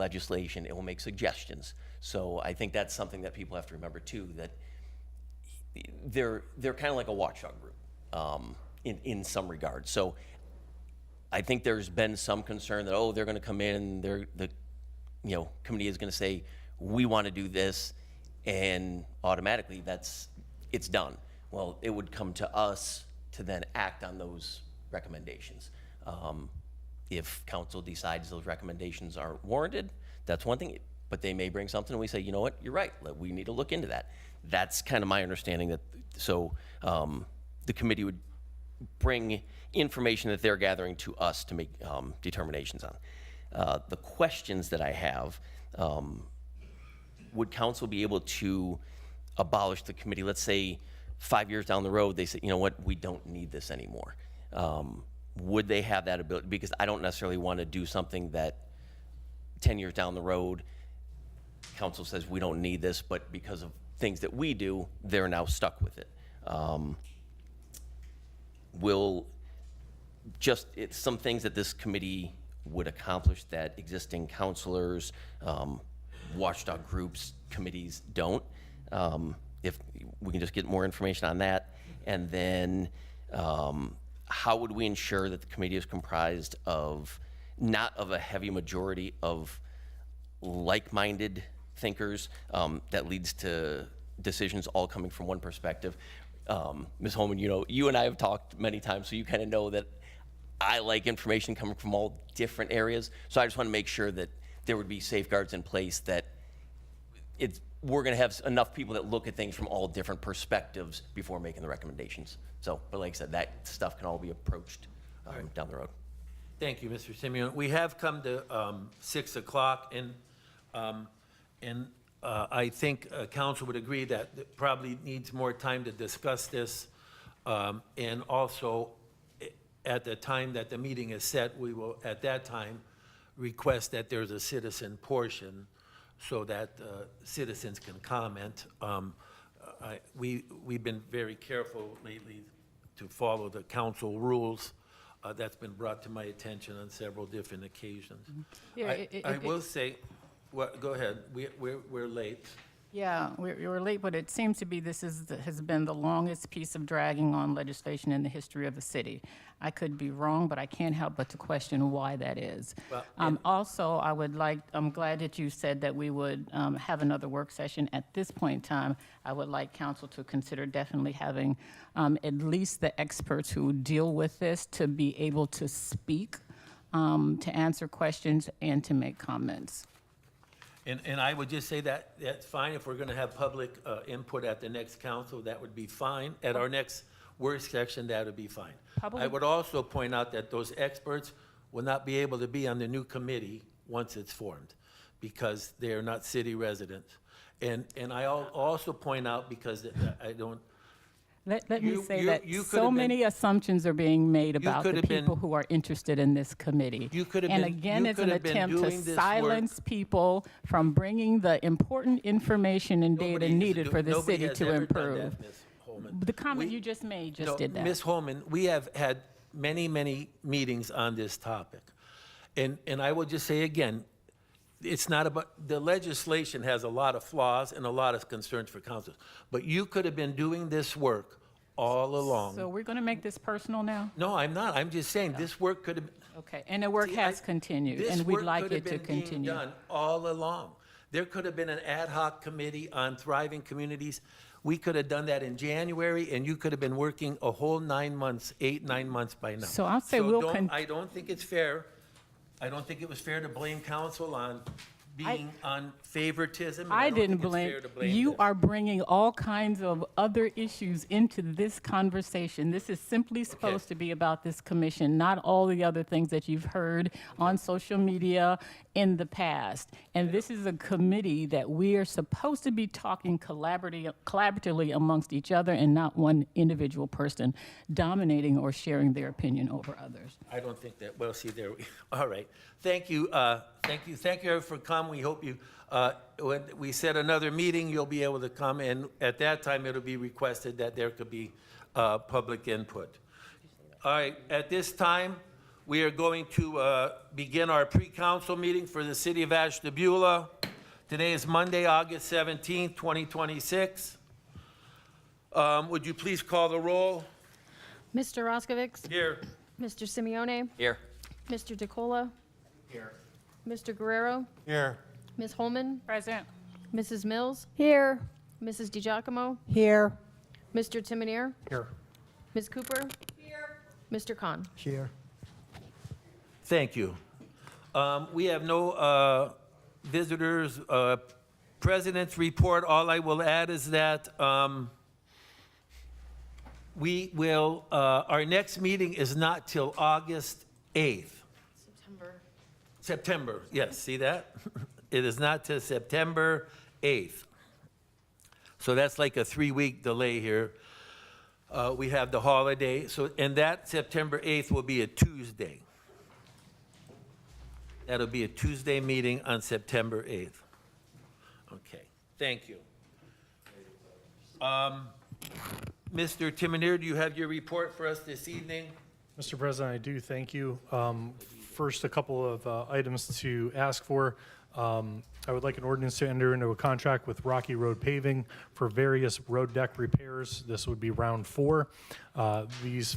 legislation, it will make suggestions. So I think that's something that people have to remember too, that they're kind of like a watchdog group in some regard. So I think there's been some concern that, oh, they're going to come in, the committee is going to say, we want to do this, and automatically it's done. Well, it would come to us to then act on those recommendations. If council decides those recommendations aren't warranted, that's one thing, but they may bring something and we say, you know what, you're right, we need to look into that. That's kind of my understanding that, so the committee would bring information that they're gathering to us to make determinations on. The questions that I have, would council be able to abolish the committee? Let's say 5 years down the road, they say, you know what, we don't need this anymore. Would they have that ability? Because I don't necessarily want to do something that 10 years down the road, council says we don't need this, but because of things that we do, they're now stuck with it. It's some things that this committee would accomplish that existing councilors, watchdog groups, committees don't. If we can just get more information on that. And then how would we ensure that the committee is comprised of, not of a heavy majority of like-minded thinkers that leads to decisions all coming from one perspective. Ms. Holman, you and I have talked many times, so you kind of know that I like information coming from all different areas. So I just want to make sure that there would be safeguards in place that we're going to have enough people that look at things from all different perspectives before making the recommendations. So, but like I said, that stuff can all be approached down the road. Thank you, Mr. Simeon. We have come to 6 o'clock, and I think council would agree that it probably needs more time to discuss this. And also, at the time that the meeting is set, we will, at that time, request that there's a citizen portion so that citizens can comment. We've been very careful lately to follow the council rules. That's been brought to my attention on several different occasions. Yeah, I will say, well, go ahead, we're late. Yeah, we're late, but it seems to be this has been the longest piece of dragging on legislation in the history of the city. I could be wrong, but I can't help but to question why that is. Well, also, I'm glad that you said that we would have another work session. At this point in time, I would like council to consider definitely having at least the experts who deal with this to be able to speak, to answer questions, and to make comments. And I would just say that that's fine. If we're going to have public input at the next council, that would be fine. At our next work session, that would be fine. I would also point out that those experts will not be able to be on the new committee once it's formed because they are not city residents. And I'll also point out, because I don't, Let me say that so many assumptions are being made about the people who are interested in this committee. And again, it's an attempt to silence people from bringing the important information and data needed for the city to improve. The comment you just made just did that. Ms. Holman, we have had many, many meetings on this topic. And I will just say again, it's not about, the legislation has a lot of flaws and a lot of concerns for councils. But you could have been doing this work all along. So we're going to make this personal now? No, I'm not. I'm just saying this work could have been. Okay, and the work has continued, and we'd like it to continue. This work could have been being done all along. There could have been an ad hoc committee on thriving communities. We could have done that in January, and you could have been working a whole 9 months, 9 months by now. So I'll say I don't think it's fair. I don't think it was fair to blame council on being on favoritism. And I didn't don't think it's blame. fair to blame You this. are bringing all kinds of other issues into this conversation. This is simply supposed to be about this commission, not all the other things that you've heard on social media in the past. And this is a committee that we are supposed to be talking collaboratively amongst each other, and not one individual person dominating or sharing their opinion over others. I don't think that, well, see, there, all right. Thank you, thank you for coming. We hope you, when we set another meeting, you'll be able to come, and at that time, it'll be requested that there could be public input. All right, at this time, We are going to begin our pre-council meeting for the city of Ashtabula. Today is Monday, August 17th, 2026. Would you please call the roll? Mr. Roskovich, Here. Mr. Simeone, Here. Mr. DeCola, Here. Mr. Guerrero, Here. Ms. Holman, Present. Mrs. Mills, Here. Mrs. DiGiacomo, Here. Mr. Timonier, Here. Ms. Cooper, Mr. Khan. Here. Thank you. We have no visitors, president's report. All I will add is that we will, our next meeting is not till August 8th. September, yes, see that? It is not till September 8th. So that's like a 3-week delay here. We have the holiday, and that September 8th will be a Tuesday. That'll be a Tuesday meeting on September 8th. Okay, thank you. Mr. Timonier, do you have your report for us this evening? Mr. President, I do, thank you. First, a couple of items to ask for. I would like an ordinance to enter into a contract with Rocky Road Paving for various road deck repairs. This would be round 4. These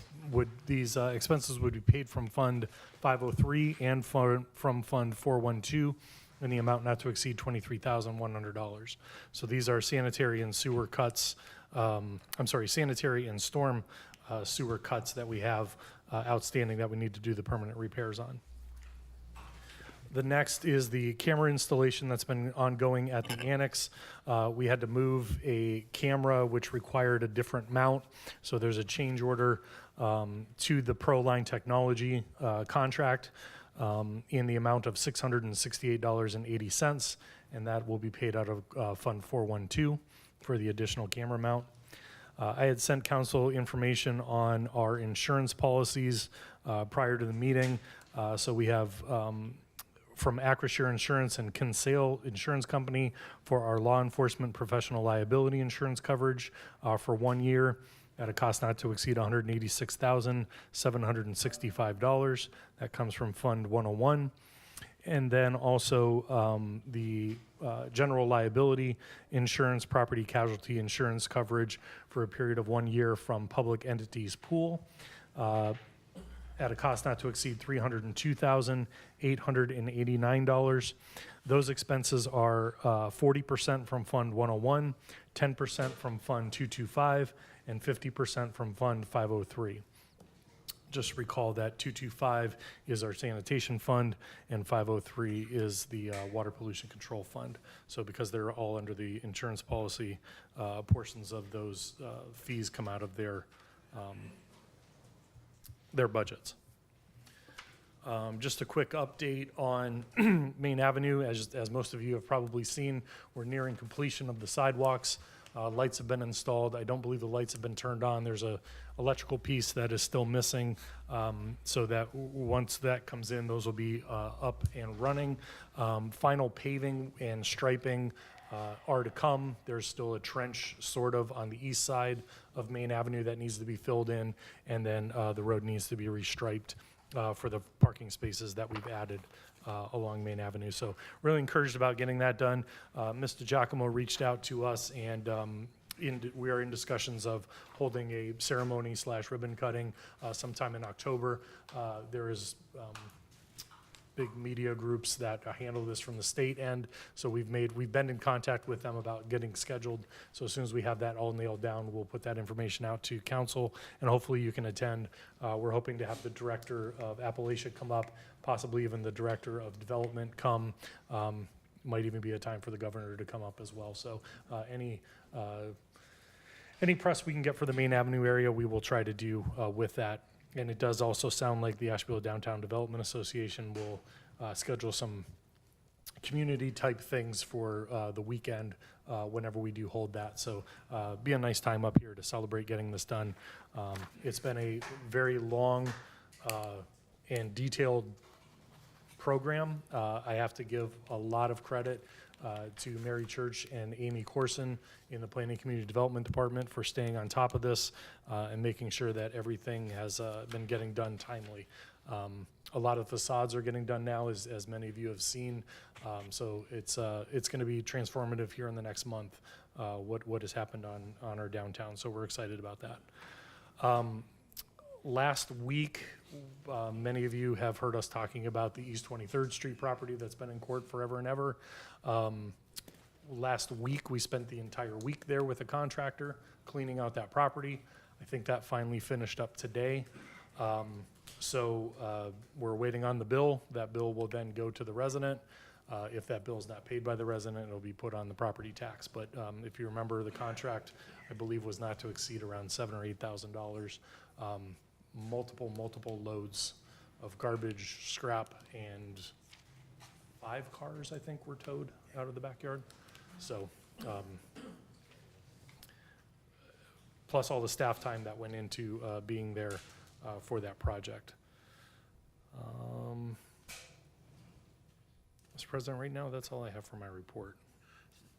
expenses would be paid from Fund 503 and from Fund 412 in the amount not to exceed $23,100. So these are sanitary and sewer cuts, sanitary and storm sewer cuts that we have outstanding that we need to do the permanent repairs on. The next is the camera installation that's been ongoing at the annex. We had to move a camera which required a different mount, so there's a change order to the ProLine Technology contract in the amount of $668.80, and that will be paid out of Fund 412 for the additional camera mount. I had sent council information on our insurance policies prior to the meeting. So we have from Acrisure Insurance and Kinsale Insurance Company for our law enforcement professional liability insurance coverage for 1 year at a cost not to exceed $186,765. That comes from Fund 101. And then also the general liability insurance, property casualty insurance coverage for a period of 1 year from Public Entities Pool at a cost not to exceed $302,889. Those expenses are 40% from Fund 101, 10% from Fund 225, and 50% from Fund 503. Just recall that 225 is our sanitation fund and 503 is the water pollution control fund. So because they're all under the insurance policy, portions of those fees come out of their budgets. Just a quick update on Main Avenue. As most of you have probably seen, we're nearing completion of the sidewalks. Lights have been installed. I don't believe the lights have been turned on. There's a electrical piece that is still missing, so that once that comes in, those will be up and running. Final paving and striping are to come. There's still a trench sort of on the east side of Main Avenue that needs to be filled in, and then the road needs to be restriped for the parking spaces that we've added along Main Avenue. So really encouraged about getting that done. Mr. Giacomo reached out to us, and we are in discussions of holding a ceremony / ribbon cutting sometime in October. There is big media groups that handle this from the state end. So we've been in contact with them about getting scheduled. So as soon as we have that all nailed down, we'll put that information out to council, and hopefully you can attend. We're hoping to have the director of Appalachia come up, possibly even the director of development come. Might even be a time for the governor to come up as well. So any press we can get for the Main Avenue area, we will try to do with that. And it does also sound like the Ashtabula Downtown Development Association will schedule some community-type things for the weekend whenever we do hold that. So be a nice time up here to celebrate getting this done. It's been a very long and detailed program. I have to give a lot of credit to Mary Church and Amy Corson in the Planning Community Development Department for staying on top of this and making sure that everything has been getting done timely. A lot of facades are getting done now, as many of you have seen. So it's going to be transformative here in the next month, what has happened on our downtown. So we're excited about that. Last week, many of you have heard us talking about the East 23rd Street property that's been in court forever and ever. Last week, we spent the entire week there with a contractor cleaning out that property. I think that finally finished up today. So we're waiting on the bill. That bill will then go to the resident. If that bill is not paid by the resident, it'll be put on the property tax. But if you remember, the contract, I believe, was not to exceed around $7,000 or $8,000. Multiple loads of garbage, scrap, and 5 cars, I think, were towed out of the backyard. So, plus all the staff time that went into being there for that project. Mr. President, right now, that's all I have for my report.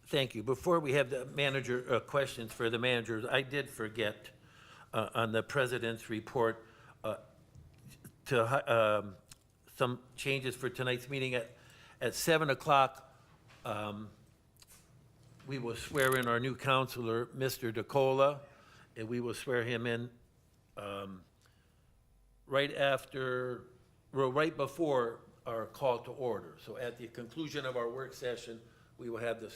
Thank you. Before we have the manager, questions for the managers, I did forget on the president's report some changes for tonight's meeting. At 7 o'clock, we will swear in our new counselor, Mr. DeCola, and we will swear him in right before our call to order. So at the conclusion of our work session, we will have the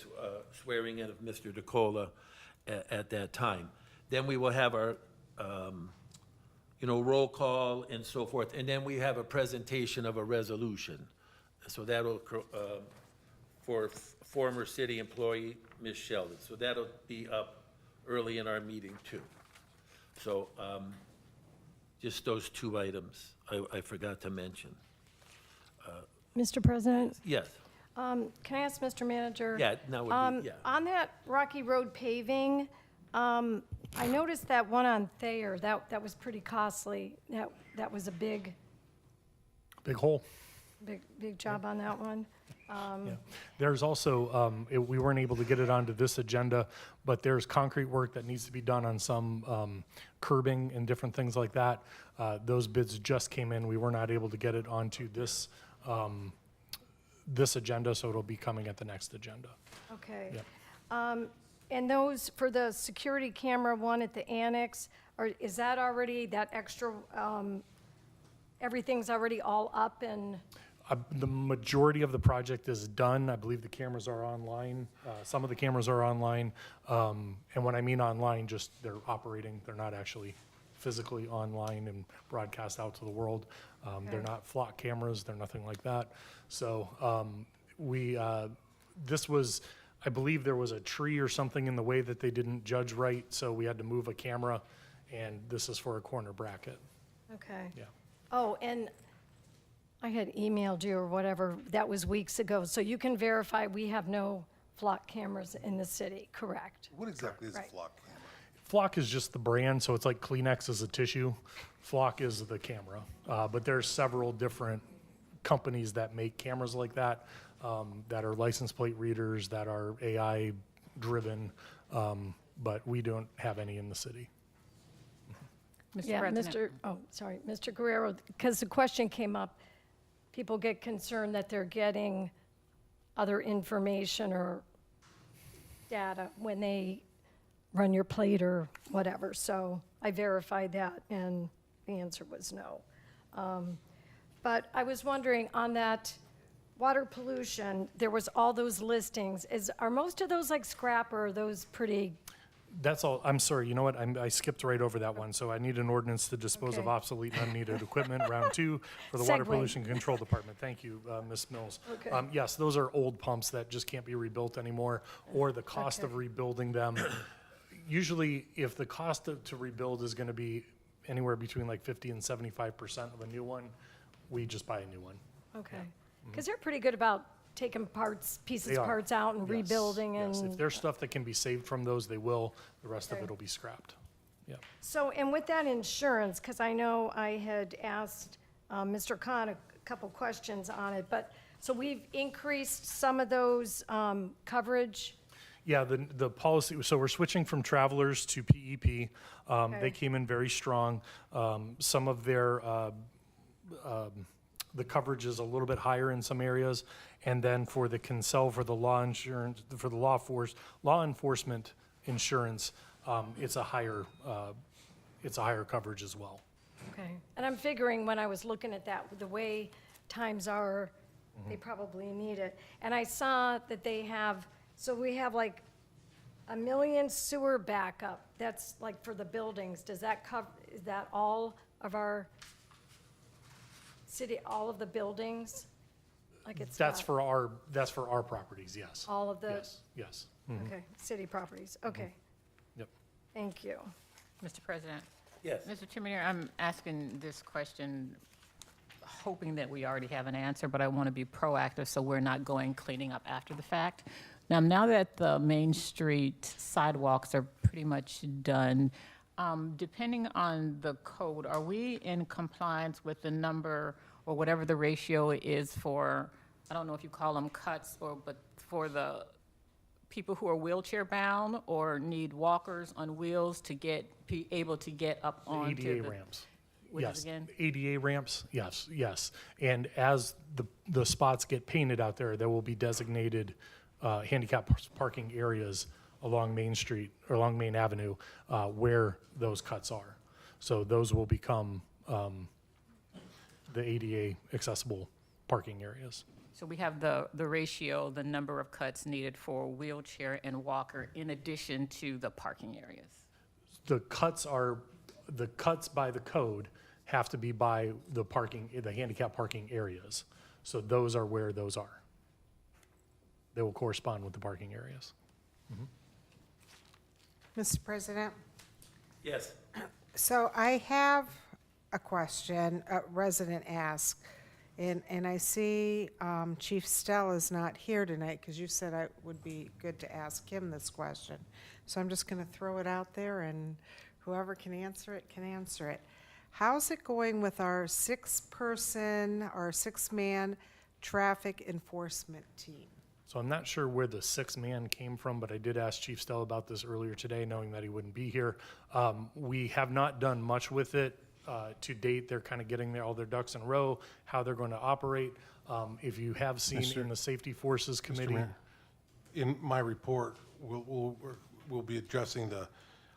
swearing in of Mr. DeCola at that time. Then we will have our, roll call and so forth, and then we have a presentation of a resolution. So that'll, for former city employee, Ms. Sheldon. So that'll be up early in our meeting too. So just those 2 items I forgot to mention. Mr. President, Yes, can I ask Mr. Manager? yeah, now would be, yeah. On that Rocky Road paving, I noticed that one on Thayer, that was pretty costly. That was a big Big hole. job on that one. Yeah. There's also, we weren't able to get it onto this agenda, but there's concrete work that needs to be done on some curbing and different things like that. Those bids just came in. We were not able to get it onto this agenda, so it'll be coming at the next agenda. Okay. Yep. And those, for the security camera one at the annex, is that already, that extra, everything's already all up and? The majority of the project is done. I believe the cameras are online. Some of the cameras are online. And when I mean online, just they're operating. They're not actually physically online and broadcast out to the world. They're not flock cameras. They're nothing like that. So this was, I believe there was a tree or something in the way that they didn't judge right. So we had to move a camera, and this is for a corner bracket. Okay. Yeah. Oh, and I had emailed you or whatever, that was weeks ago, so you can verify we have no flock cameras in the city, correct? What exactly is a Right. flock camera? Flock is just the brand, so it's like Kleenex is a tissue. Flock is the camera. But there's several different companies that make cameras like that, that are license plate readers, that are AI driven, but we don't have any in the city. Mr. Yeah, President. Mr. Guerrero, because the question came up, people get concerned that they're getting other information or data when they run your plate or whatever. So I verified that, and the answer was no. But I was wondering, on that water pollution, there was all those listings. Are most of those like scrap, or are those pretty? That's all. I'm sorry. You know what? I skipped right over that one. So I need an ordinance to dispose of Okay. obsolete and unneeded equipment, round 2, for the Water Segue. Pollution Control Department. Thank you, Ms. Mills. Okay. Yes, those are old pumps that just can't be rebuilt anymore, or the cost of rebuilding them. Usually, if the cost to rebuild is going to be anywhere between like 50 and 75% of a new one, we just buy a new one. Okay. Because they're pretty good about taking pieces, They are. parts out and Yes, rebuilding yes. If and. there's stuff that can be saved from those, they will. The rest of Okay. it will be scrapped. Yeah. So, and with that insurance, because I know I had asked Mr. Khan a couple questions on it, but, so we've increased some of those coverage? Yeah, the policy, so we're switching from Travelers to PEP. Okay. They came in very strong. Some of their the coverage is a little bit higher in some areas. And then for the Kinsell, for the law insurance, for the law enforcement insurance, it's a higher coverage as well. Okay. And I'm figuring when I was looking at that, the way times are, they probably need it. And I saw that they have, so we have like 1 million sewer backup. That's like for the buildings. Does that cover, is that all of our city, all of the buildings? Like it's That's not for our properties, yes. all of the, Yes, yes. Mhm. okay, city properties. Okay, Yep. thank you. Mr. President. Yes. Mr. Timonier, I'm asking this question, hoping that we already have an answer, but I want to be proactive so we're not going cleaning up after the fact. Now that the Main Street sidewalks are pretty much done, depending on the code, are we in compliance with the number or whatever the ratio is for, I don't know if you call them cuts, but for the people who are wheelchair bound or need walkers on wheels to be able to get up onto the ADA ramps. Which is Yes, again? ADA ramps, yes. And as the spots get painted out there, there will be designated handicap parking areas along Main Street, or along Main Avenue, where those cuts are. So those will become the ADA accessible parking areas. So we have the ratio, the number of cuts needed for wheelchair and walker in addition to the parking areas. The cuts by the code have to be by the handicap parking areas. So those are where those are. They will correspond with the parking areas. Mr. President, Yes. so I have a question a resident asked, and I see Chief Stell is not here tonight because you said it would be good to ask him this question. So I'm just going to throw it out there, and whoever can answer it can answer it. How's it going with our 6-man traffic enforcement team? So I'm not sure where the 6-man came from, but I did ask Chief Stell about this earlier today, knowing that he wouldn't be here. We have not done much with it to date. They're kind of getting all their ducks in a row, how they're going to operate. If you have seen in the Safety Forces Committee. Mayor, in my report, we'll be addressing the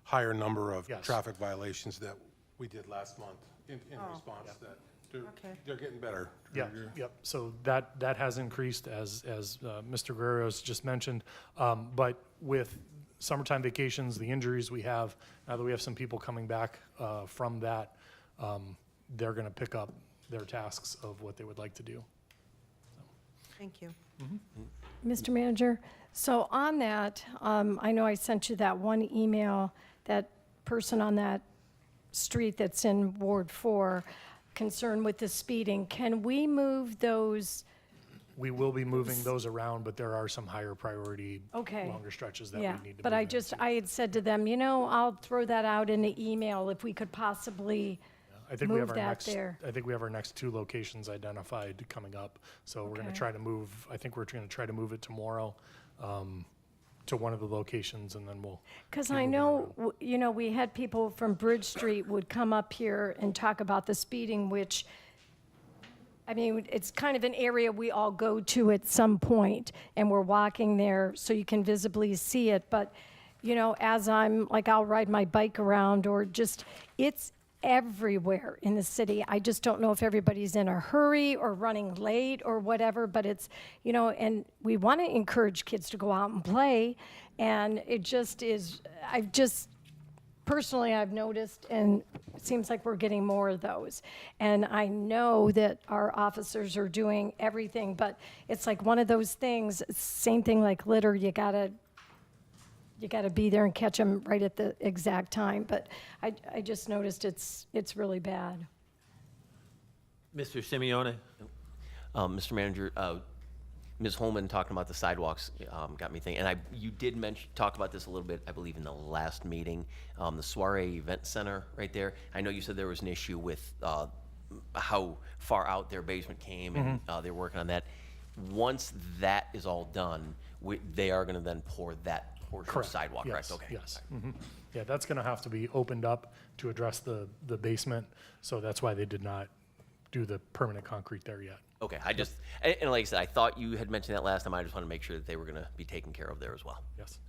higher number of Yes. traffic violations that we did last month in response to that. Okay. They're getting better. Yep. So that has increased as Mr. Guerrero's just mentioned. But with summertime vacations, the injuries we have, now that we have some people coming back from that, they're going to pick up their tasks of what they would like to do. Thank you. Mr. Manager, so on that, I know I sent you that one email, that person on that street that's in Ward 4, concerned with the speeding. Can we move those? We will be moving those around, but there are some higher priority, Okay. longer stretches that we Yeah, need to but move I into. I had said to them, I'll throw that out in the email if we could possibly, I think we have move our that next, there. I think we have our next 2 locations identified coming up. So we're going to Okay. try to move, I think we're going to try to move it tomorrow to one of the locations, and then we'll. because keep I moving know, around. we had people from Bridge Street would come up here and talk about the speeding, which, I mean, it's kind of an area we all go to at some point, and we're walking there so you can visibly see it. But, as I'll ride my bike around, or just, it's everywhere in the city. I just don't know if everybody's in a hurry or running late or whatever, but it's, and we want to encourage kids to go out and play, and it just is, personally, I've noticed, and it seems like we're getting more of those. And I know that our officers are doing everything, but it's like one of those things, same thing like litter, you gotta be there and catch them right at the exact time. But I just noticed it's really bad. Mr. Simeone? Mr. Manager, Ms. Holman talking about the sidewalks got me thinking, and you did talk about this a little bit, I believe, in the last meeting, the Soiree Event Center right there. I know you said there was an issue with how far out their basement came, and they're working on that. Once that is all done, they are going to then pour that portion of sidewalk, correct? Yes, Okay. yes. Yeah, that's going to have to be opened up to address the basement, so that's why they did not do the permanent concrete there yet. Okay, and like I said, I thought you had mentioned that last time. I just want to make sure that they were going to be taken care of there as well. Yes.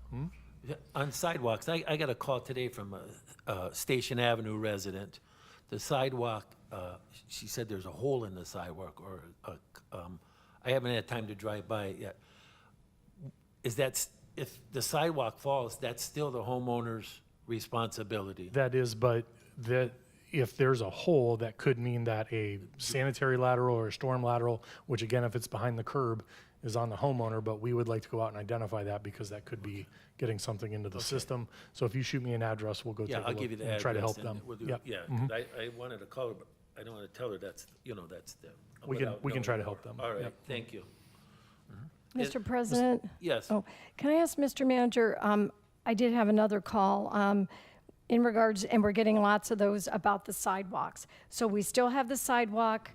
Yeah, on sidewalks, I got a call today from a Station Avenue resident. The sidewalk, she said there's a hole in the sidewalk, or I haven't had time to drive by it yet. If the sidewalk falls, that's still the homeowner's responsibility? That is, but that if there's a hole, that could mean that a sanitary lateral or a storm lateral, which again, if it's behind the curb, is on the homeowner, but we would like to go out and identify that because that could be getting something into the system. So if you shoot me an address, we'll go take Yeah, a I'll look give you the and address. try to help and them. we'll do- Yep. Yeah, 'cause I wanted to call her, but I don't want to tell her that's, that's the. We can without try to knowing help more. them. All right, Yep. thank you. Mr. President? Yes. Oh, can I ask Mr. Manager, I did have another call in regards, and we're getting lots of those about the sidewalks. So we still have the sidewalk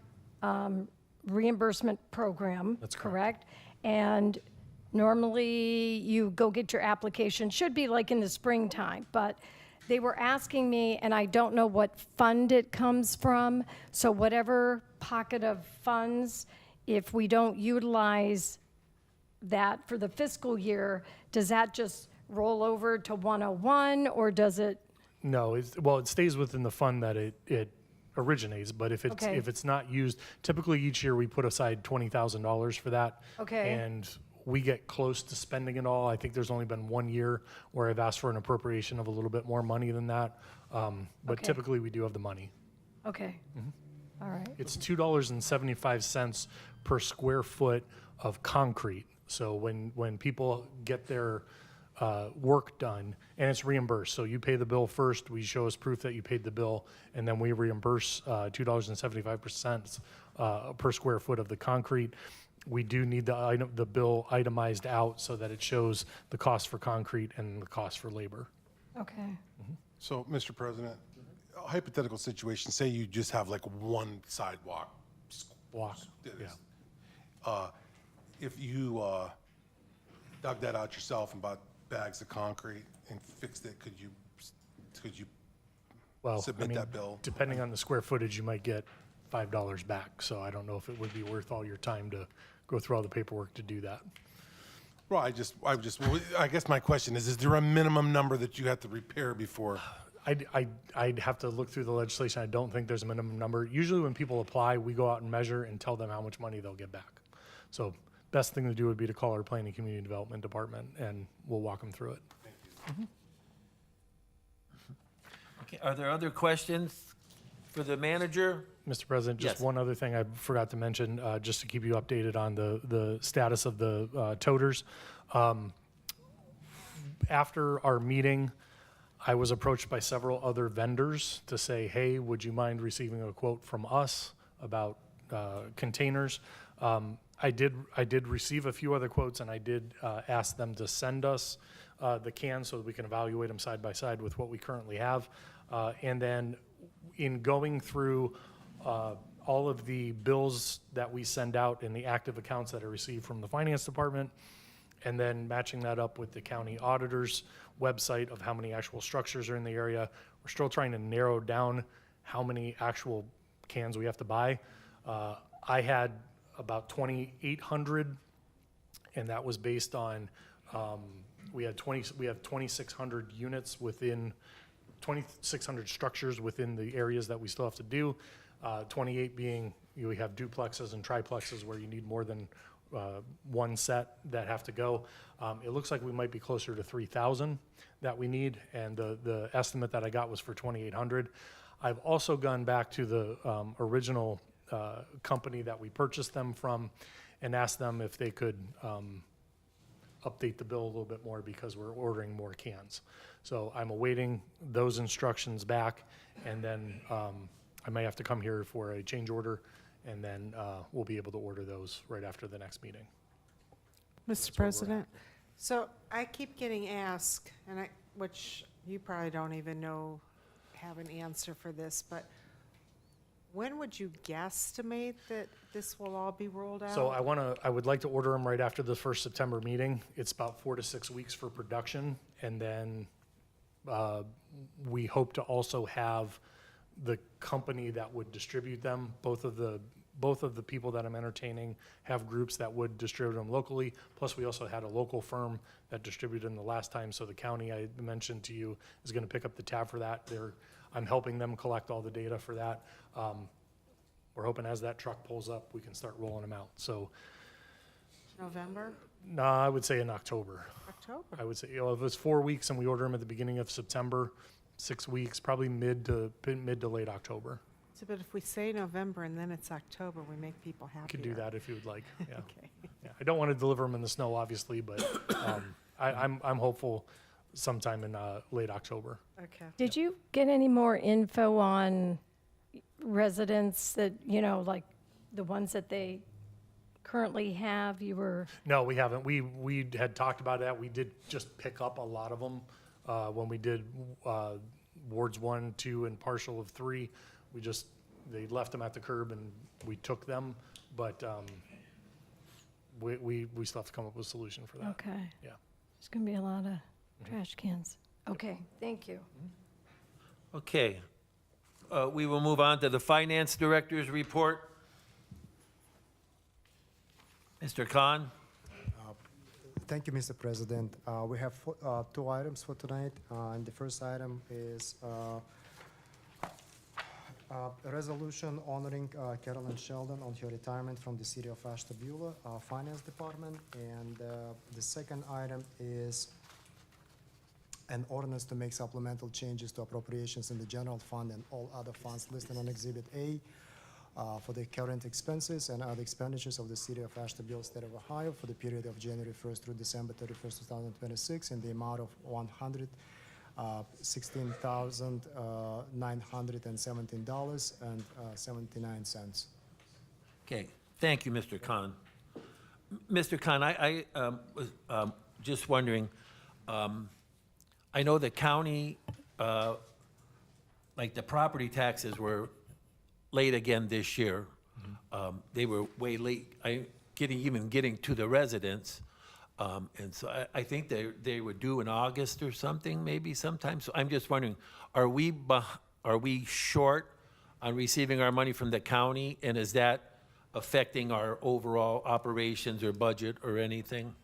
reimbursement program. That's correct? And normally you go get your application, should be like in the springtime, but they were asking me, and I don't know what fund it comes from, so whatever pocket of funds, if we don't utilize that for the fiscal year, does that just roll over to 101, or does it? No, it stays within the fund that it originates, but if Okay. it's not used, typically each year we put aside $20,000 for that. Okay. And we get close to spending it all. I think there's only been 1 year where I've asked for an appropriation of a little bit more money than that. But Okay. typically we do have the money. Okay. All right. It's $2.75 per square foot of concrete. So when people get their work done, and it's reimbursed. So you pay the bill first, we show us proof that you paid the bill, and then we reimburse $2.75 per square foot of the concrete. We do need the bill itemized out so that it shows the cost for concrete and the cost for labor. Okay. So, Mr. President, a hypothetical situation, say you just have like one sidewalk. Block, that yeah. is- If you dug that out yourself and bought bags of concrete and fixed it, could you Well, I submit mean, that bill? depending on the square footage, you might get $5 back. So I don't know if it would be worth all your time to go through all the paperwork to do that. Well, I guess my question is there a minimum number that you have to repair before? I'd have to look through the legislation. I don't think there's a minimum number. Usually when people apply, we go out and measure and tell them how much money they'll get back. So best thing to do would be to call our Planning Community Development Department, and we'll walk them through it. Okay, are there other questions for the manager? Mr. President, just Yes. one other thing I forgot to mention, just to keep you updated on the status of the toters. After our meeting, I was approached by several other vendors to say, hey, would you mind receiving a quote from us about containers? I did receive a few other quotes, and I did ask them to send us the cans so that we can evaluate them side by side with what we currently have. And then in going through all of the bills that we send out and the active accounts that are received from the finance department, and then matching that up with the county auditor's website of how many actual structures are in the area, we're still trying to narrow down how many actual cans we have to buy. I had about 2,800, and that was based on, we have 2,600 units within, 2,600 structures within the areas that we still have to do. 28 being, we have duplexes and triplexes where you need more than one set that have to go. It looks like we might be closer to 3,000 that we need, and the estimate that I got was for 2,800. I've also gone back to the original company that we purchased them from and asked them if they could update the bill a little bit more because we're ordering more cans. So I'm awaiting those instructions back, and then I may have to come here for a change order, and then we'll be able to order those right after the next meeting. Mr. President, so I keep getting asked, and which you probably don't even have an answer for this, but when would you guesstimate that this will all be rolled out? So I would like to order them right after the first September meeting. It's about 4 to 6 weeks for production, and then we hope to also have the company that would distribute them, both of the people that I'm entertaining have groups that would distribute them locally. Plus, we also had a local firm that distributed them the last time, so the county I mentioned to you is gonna pick up the tab for that. I'm helping them collect all the data for that. We're hoping as that truck pulls up, we can start rolling them out. So, November, I would say in October. October? I would say, if it's 4 weeks and we order them at the beginning of September, 6 weeks, probably mid to late October. So, but if we say November and then it's October, we make people happier. Could do that if you would like, yeah. Okay. Yeah, I don't want to deliver them in the snow, obviously, but I'm hopeful sometime in late October. Okay. Did you get any more info on residents that, like the ones that they currently have? You were, No, we haven't. We had talked about that. We did just pick up a lot of them when we did wards 1, 2, and partial of 3. They left them at the curb and we took them, but we still have to come up with a solution for that. okay. Yeah. There's going to be a lot of trash cans. Okay, thank you. Okay. We will move on to the Finance Director's report. Mr. Khan? Thank you, Mr. President. We have 2 items for tonight. And the first item is a resolution honoring Carolyn Sheldon on her retirement from the City of Ashtabula Finance Department. And the second item is an ordinance to make supplemental changes to appropriations in the general fund and all other funds listed on Exhibit A for the current expenses and other expenditures of the City of Ashtabula, State of Ohio, for the period of January 1st through December 31st, 2026, in the amount of $116,917.79. Okay, thank you, Mr. Khan. Mr. Khan, I was just wondering, I know the county, like the property taxes were late again this year. They were way late, getting to the residents. And so I think they were due in August or something, maybe sometime. So I'm just wondering, are we short on receiving our money from the county? And is that affecting our overall operations or budget or anything?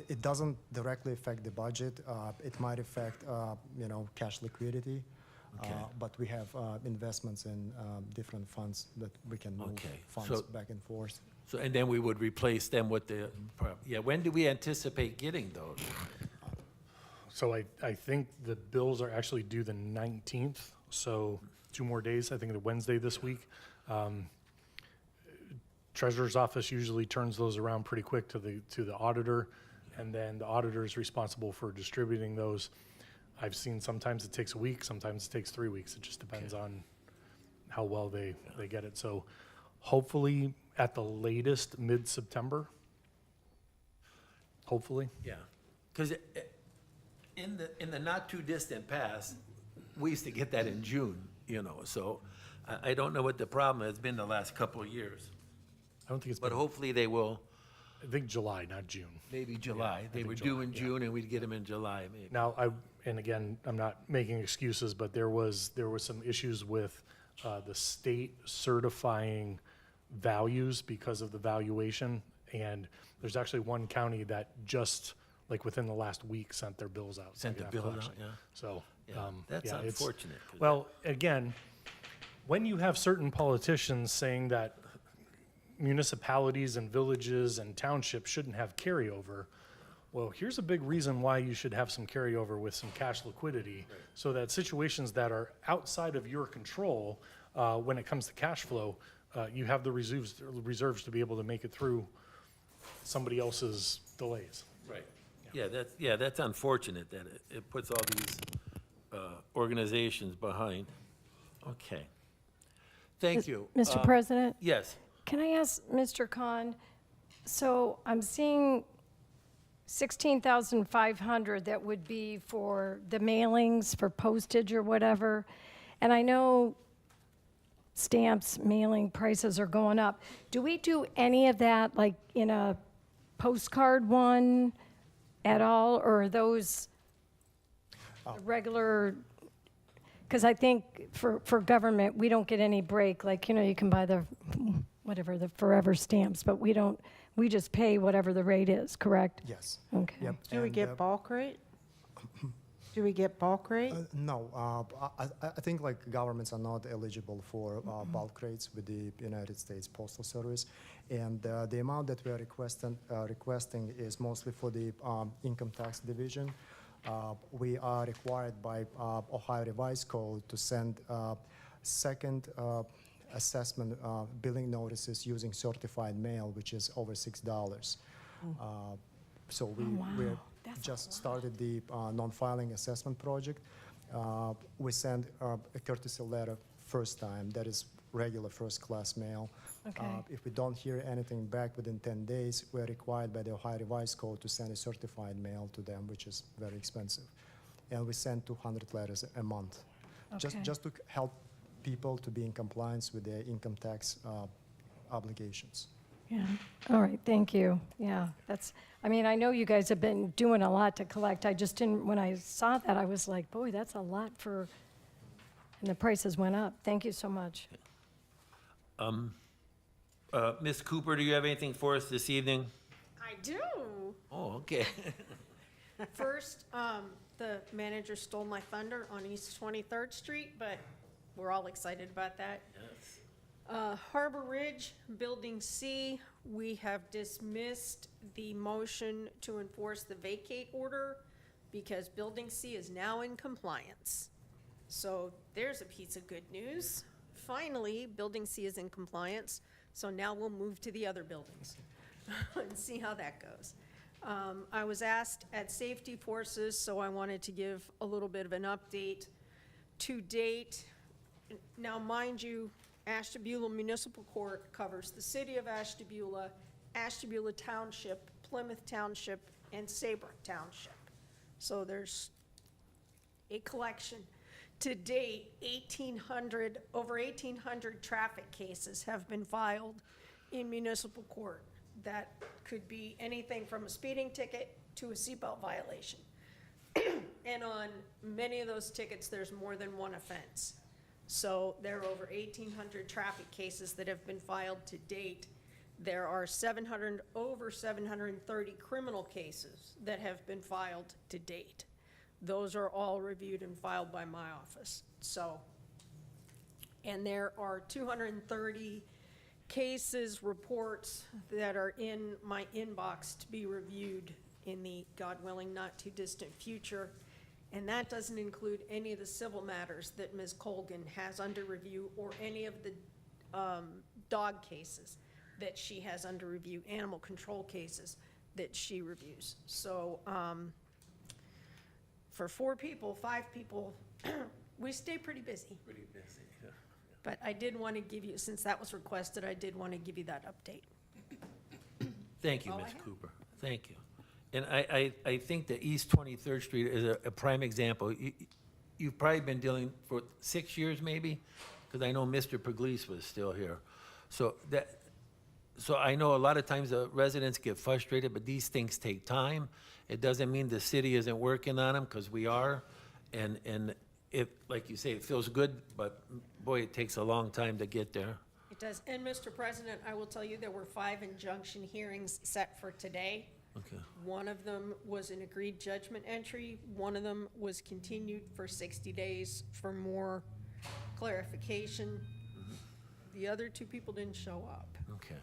It doesn't directly affect the budget. It might affect, cash liquidity. Okay. But we have investments in different funds that we can move Okay, funds so- back and forth. So, and then we would replace them with when do we anticipate getting those? So I think the bills are actually due the 19th, so 2 more days, I think the Wednesday this week. Treasurer's office usually turns those around pretty quick to the auditor, and then the auditor is responsible for distributing those. I've seen sometimes it takes a week, sometimes it takes 3 weeks. It just depends on how well they get it. So hopefully at the latest, mid-September. Hopefully. Yeah, because in the not too distant past, we used to get that in June, so I don't know what the problem has been the last couple of years. I don't think it's But been, hopefully they will, I think July, not June. maybe July. They think were due in July, yeah. June and we'd get them in July, maybe. Now, and again, I'm not making excuses, but there was some issues with the state certifying values because of the valuation. And there's actually one county that just, like within the last week, sent their bills out. Sent the second half bill out, collection. yeah. So, Yeah, that's yeah, it's- unfortunate. 'cause Well, again, when you have certain politicians saying that municipalities and villages and townships shouldn't have carryover, well, here's a big reason why you should have some carryover with some cash liquidity, so that situations that are outside of your control, when it comes to cash flow, you have the reserves to be able to make it through somebody else's delays. Right. Yeah, that's unfortunate that it puts all these organizations behind. Okay. Thank you. Mr. President, Yes. can I ask Mr. Khan, so I'm seeing 16,500 that would be for the mailings, for postage or whatever, and I know stamps, mailing prices are going up. Do we do any of that, like in a postcard one at all, or are those the regular? because I think for government, we don't get any break, like, you know, you can buy the, whatever, the forever stamps, but we just pay whatever the rate is, correct? Yes. Okay. Yep. Do we and, get bulk rate? Do we get bulk rate? No, I think like governments are not eligible for bulk rates with the United States Postal Service, and the amount that we are requesting is mostly for the income tax division. We are required by Ohio Revised Code to send second assessment billing notices using certified mail, which is over $6. So we're just started the non-filing assessment project. We sent a courtesy letter first time, that is regular first-class mail. Okay. If we don't hear anything back within 10 days, we're required by the Ohio Revised Code to send a certified mail to them, which is very expensive. And we send 200 letters a month, Okay. just to help people to be in compliance with their income tax obligations. Yeah, all right, thank you. Yeah, I mean, I know you guys have been doing a lot to collect. I just didn't, when I saw that, I was like, boy, that's a lot and the prices went up. Thank you so much. Ms. Cooper, do you have anything for us this evening? I do. Oh, okay. First, the manager stole my thunder on East 23rd Street, but we're all excited about that. Yes. Harbor Ridge, Building C, we have dismissed the motion to enforce the vacate order because Building C is now in compliance. So there's a piece of good news. Finally, Building C is in compliance, so now we'll move to the other buildings and see how that goes. I was asked at Safety Forces, so I wanted to give a little bit of an update. To date, now mind you, Ashtabula Municipal Court covers the city of Ashtabula, Ashtabula Township, Plymouth Township, and Saybrook Township. So there's a collection. To date, over 1,800 traffic cases have been filed in municipal court. That could be anything from a speeding ticket to a seatbelt violation. And on many of those tickets, there's more than one offense. So there are over 1,800 traffic cases that have been filed to date. There are over 730 criminal cases that have been filed to date. Those are all reviewed and filed by my office. So, and there are 230 cases, reports that are in my inbox to be reviewed in the, God willing, not too distant future. And that doesn't include any of the civil matters that Ms. Colgan has under review or any of the dog cases that she has under review, animal control cases that she reviews. So for 5 people, we stay pretty busy. Pretty busy, yeah. But I did want to give you, since that was requested, I did want to give you that update. Thank you, All I Ms. have. Cooper. Thank you. And I think that East 23rd Street is a prime example. You've probably been dealing for 6 years maybe, because I know Mr. Pugliese was still here. So I know a lot of times the residents get frustrated, but these things take time. It doesn't mean the city isn't working on them, because we are. And it, like you say, it feels good, but boy, it takes a long time to get there. It does. And Mr. President, I will tell you, there were 5 injunction hearings set for today. Okay. One of them was an agreed judgment entry. One of them was continued for 60 days for more clarification. The other 2 people didn't show up. Okay.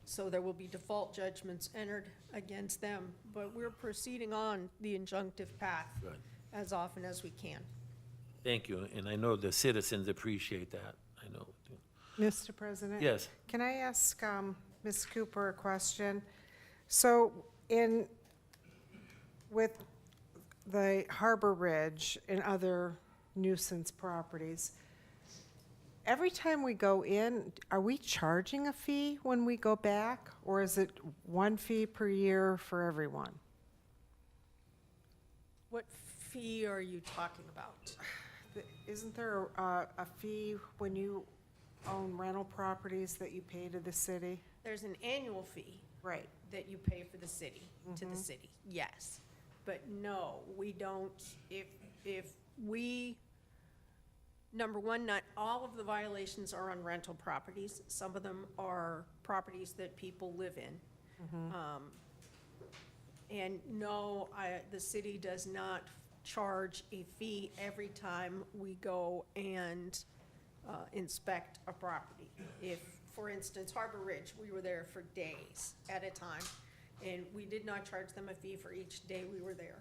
So there will be default judgments entered against them, but we're proceeding on the injunctive path Good. as often as we can. Thank you, and I know the citizens appreciate that. I know. Mr. President? Yes. Can I ask Ms. Cooper a question? So with the Harbor Ridge and other nuisance properties, every time we go in, are we charging a fee when we go back? Or is it one fee per year for everyone? What fee are you talking about? Isn't there a fee when you own rental properties that you pay to the city? There's an annual fee Right. that you pay for the city, to the city, yes. But no, we don't, if we Number one, not all of the violations are on rental properties. Some of them are properties that people live in. And no, the city does not charge a fee every time we go and inspect a property. If, for instance, Harbor Ridge, we were there for days at a time, and we did not charge them a fee for each day we were there.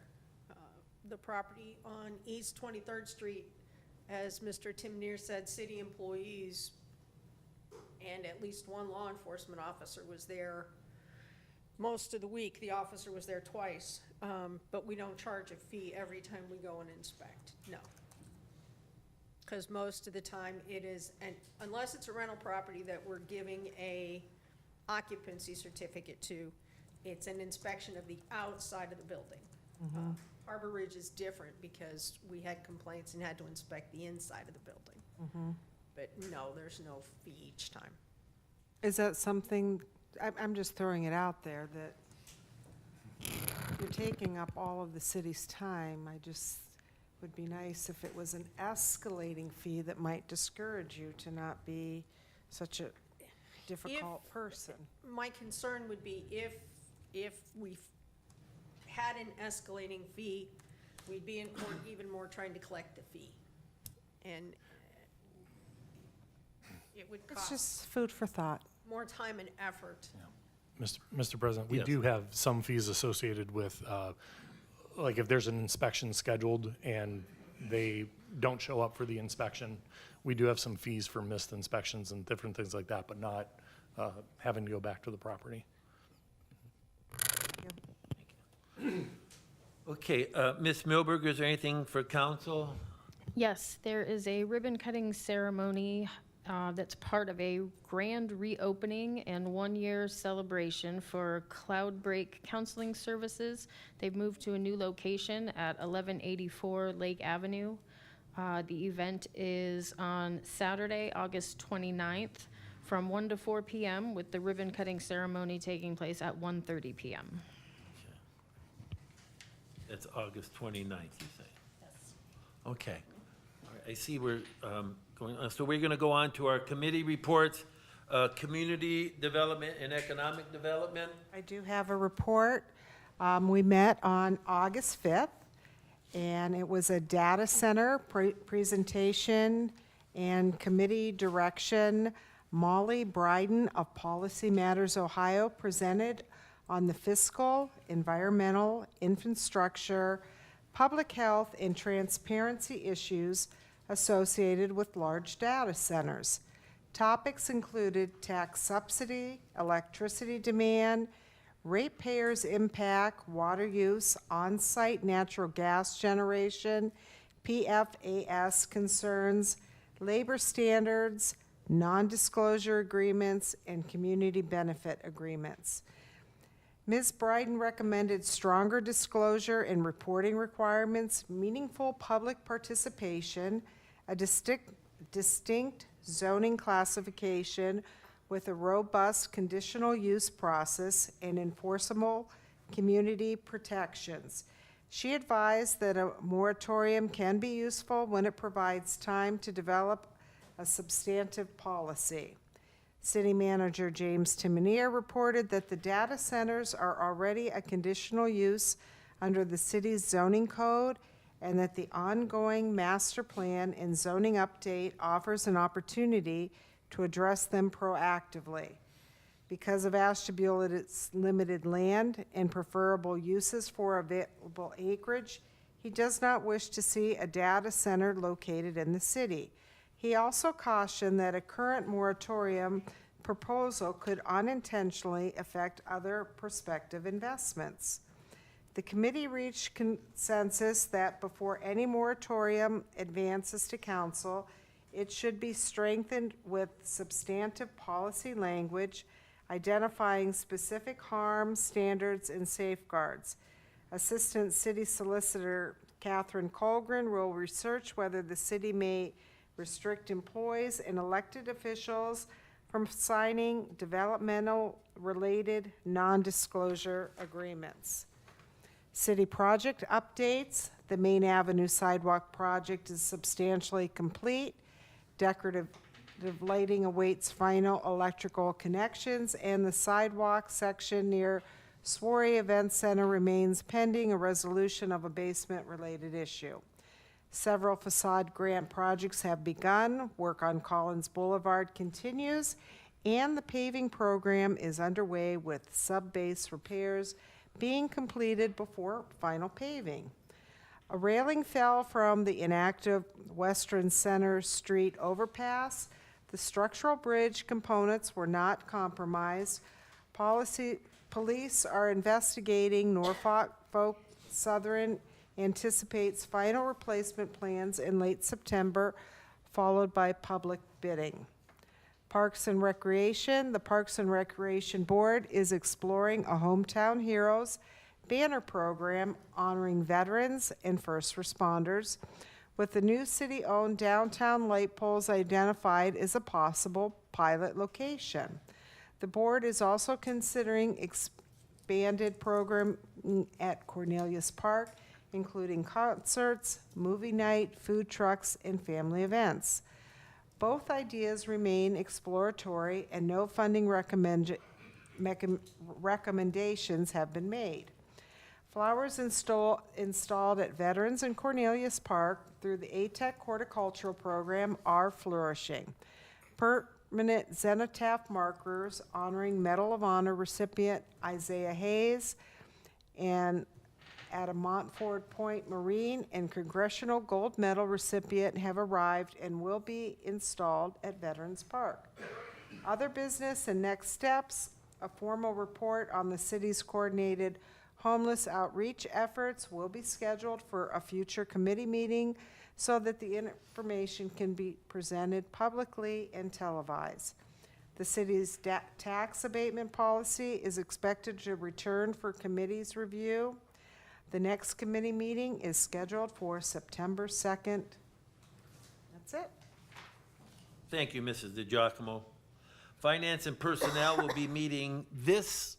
The property on East 23rd Street, as Mr. Timnier said, city employees and at least one law enforcement officer was there most of the week. The officer was there twice, but we don't charge a fee every time we go and inspect, no. Because most of the time it is, and unless it's a rental property that we're giving a occupancy certificate to, it's an inspection of the outside of the building. Harbor Ridge is different because we had complaints and had to inspect the inside of the building. But no, there's no fee each time. Is that something, I'm just throwing it out there, that you're taking up all of the city's time. I just, would be nice if it was an escalating fee that might discourage you to not be such a difficult person. My concern would be if we had an escalating fee, we'd be in court even more trying to collect the fee. And it would It's cost just food for thought. more time and effort. Mr. President, we Yes. do have some fees associated with, like if there's an inspection scheduled and they don't show up for the inspection, we do have some fees for missed inspections and different things like that, but not having to go back to the property. Okay, Ms. Milberg, is there anything for council? Yes, there is a ribbon cutting ceremony that's part of a grand reopening and 1-year celebration for Cloudbreak Counseling Services. They've moved to a new location at 1184 Lake Avenue. The event is on Saturday, August 29th, from 1 to 4 p.m., with the ribbon cutting ceremony taking place at 1:30 p.m. That's August 29th, you say? Yes. Okay. All right, I see we're going on. So we're going to go on to our committee reports, community development and economic development. I do have a report. We met on August 5th, and it was a data center presentation and committee direction. Molly Bryden of Policy Matters Ohio presented on the fiscal, environmental, infrastructure, public health, and transparency issues associated with large data centers. Topics included tax subsidy, electricity demand, ratepayers' impact, water use, on-site natural gas generation, PFAS concerns, labor standards, non-disclosure agreements, and community benefit agreements. Ms. Bryden recommended stronger disclosure and reporting requirements, meaningful public participation, a distinct zoning classification with a robust conditional use process, and enforceable community protections. She advised that a moratorium can be useful when it provides time to develop a substantive policy. City Manager James Timonier reported that the data centers are already a conditional use under the city's zoning code, and that the ongoing master plan and zoning update offers an opportunity to address them proactively. Because of Ashtabula's limited land and preferable uses for available acreage, he does not wish to see a data center located in the city. He also cautioned that a current moratorium proposal could unintentionally affect other prospective investments. The committee reached consensus that before any moratorium advances to council, it should be strengthened with substantive policy language identifying specific harms, standards, and safeguards. Assistant City Solicitor Catherine Colgren will research whether the city may restrict employees and elected officials from signing developmental-related non-disclosure agreements. City project updates. The Main Avenue sidewalk project is substantially complete. Decorative lighting awaits final electrical connections, and the sidewalk section near Swarry Event Center remains pending a resolution of a basement-related issue. Several facade grant projects have begun. Work on Collins Boulevard continues, and the paving program is underway with sub-base repairs being completed before final paving. A railing fell from the inactive Western Center Street overpass. The structural bridge components were not compromised. Police are investigating. Norfolk Southern anticipates final replacement plans in late September, followed by public bidding. Parks and Recreation. The Parks and Recreation Board is exploring a Hometown Heroes banner program honoring veterans and first responders, with the new city-owned downtown light poles identified as a possible pilot location. The board is also considering expanded programming at Cornelius Park, including concerts, movie night, food trucks, and family events. Both ideas remain exploratory, and no funding recommendations have been made. Flowers installed at Veterans and Cornelius Park through the ATEC Horticultural Program are flourishing. Permanent zenotaph markers honoring Medal of Honor recipient Isaiah Hayes and at a Montford Point Marine and Congressional Gold Medal recipient have arrived and will be installed at Veterans Park. Other business and next steps, a formal report on the city's coordinated homeless outreach efforts will be scheduled for a future committee meeting so that the information can be presented publicly and televised. The city's tax abatement policy is expected to return for committee's review. The next committee meeting is scheduled for September 2nd. That's it. Thank you, Mrs. DiGiacomo. Finance and Personnel will be meeting this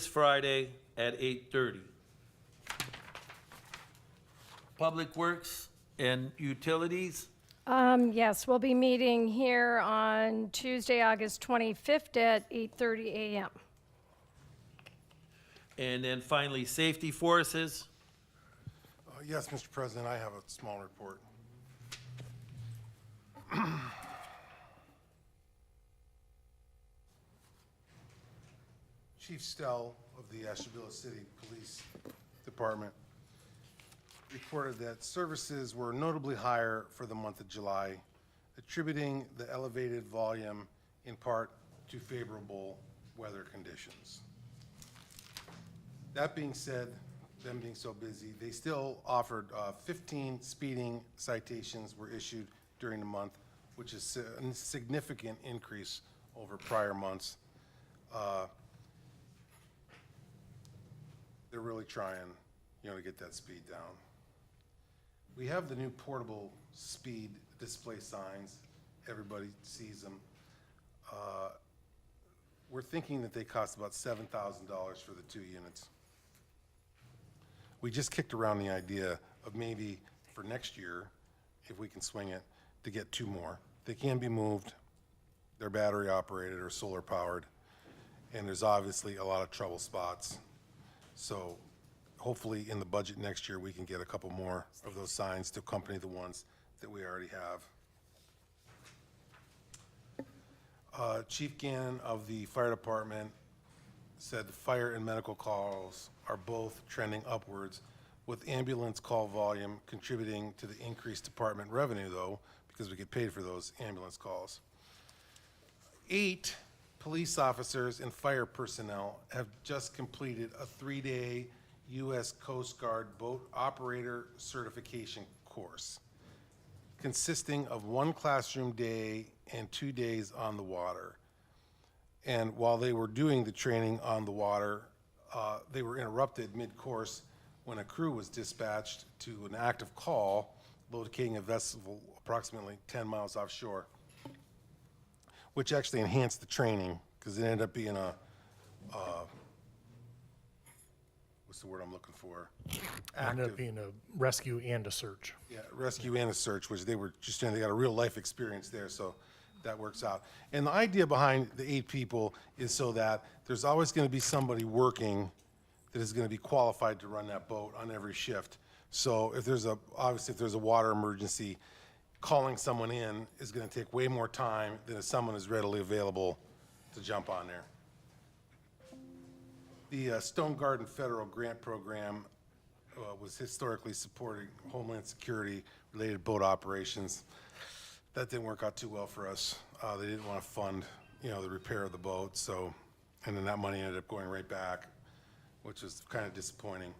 Friday at 8:30. Public Works and Utilities, Yes, we'll be meeting here on Tuesday, August 25th at 8:30 a.m. and then finally Safety Forces. Yes, Mr. President, I have a small report. Chief Stell of the Ashtabula City Police Department reported that services were notably higher for the month of July, attributing the elevated volume in part to favorable weather conditions. That being said, them being so busy, they still offered 15 speeding citations were issued during the month, which is a significant increase over prior months. They're really trying, to get that speed down. We have the new portable speed display signs. Everybody sees them. We're thinking that they cost about $7,000 for the 2 units. We just kicked around the idea of maybe for next year, if we can swing it, to get 2 more. They can be moved. They're battery operated or solar powered. And there's obviously a lot of trouble spots. So hopefully in the budget next year, we can get a couple more of those signs to accompany the ones that we already have. Chief Gannon of the fire department said fire and medical calls are both trending upwards, with ambulance call volume contributing to the increased department revenue, though, because we get paid for those ambulance calls. 8 police officers and fire personnel have just completed a 3-day U.S. Coast Guard boat operator certification course, consisting of 1 classroom day and 2 days on the water. And while they were doing the training on the water, they were interrupted mid-course when a crew was dispatched to an active call locating a vessel approximately 10 miles offshore, which actually enhanced the training because it ended up being was what's the word I'm looking for? Ended up Active. being a rescue and a search. Yeah, rescue and a search, which they were just doing, they got a real life experience there, so that works out. And the idea behind the 8 people is so that there's always gonna be somebody working that is gonna be qualified to run that boat on every shift. So if there's obviously if there's a water emergency, calling someone in is gonna take way more time than if someone is readily available to jump on there. The Stone Garden Federal Grant Program was historically supporting Homeland Security-related boat operations. That didn't work out too well for us. They didn't want to fund, the repair of the boat, so, and then that money ended up going right back, which was kind of disappointing.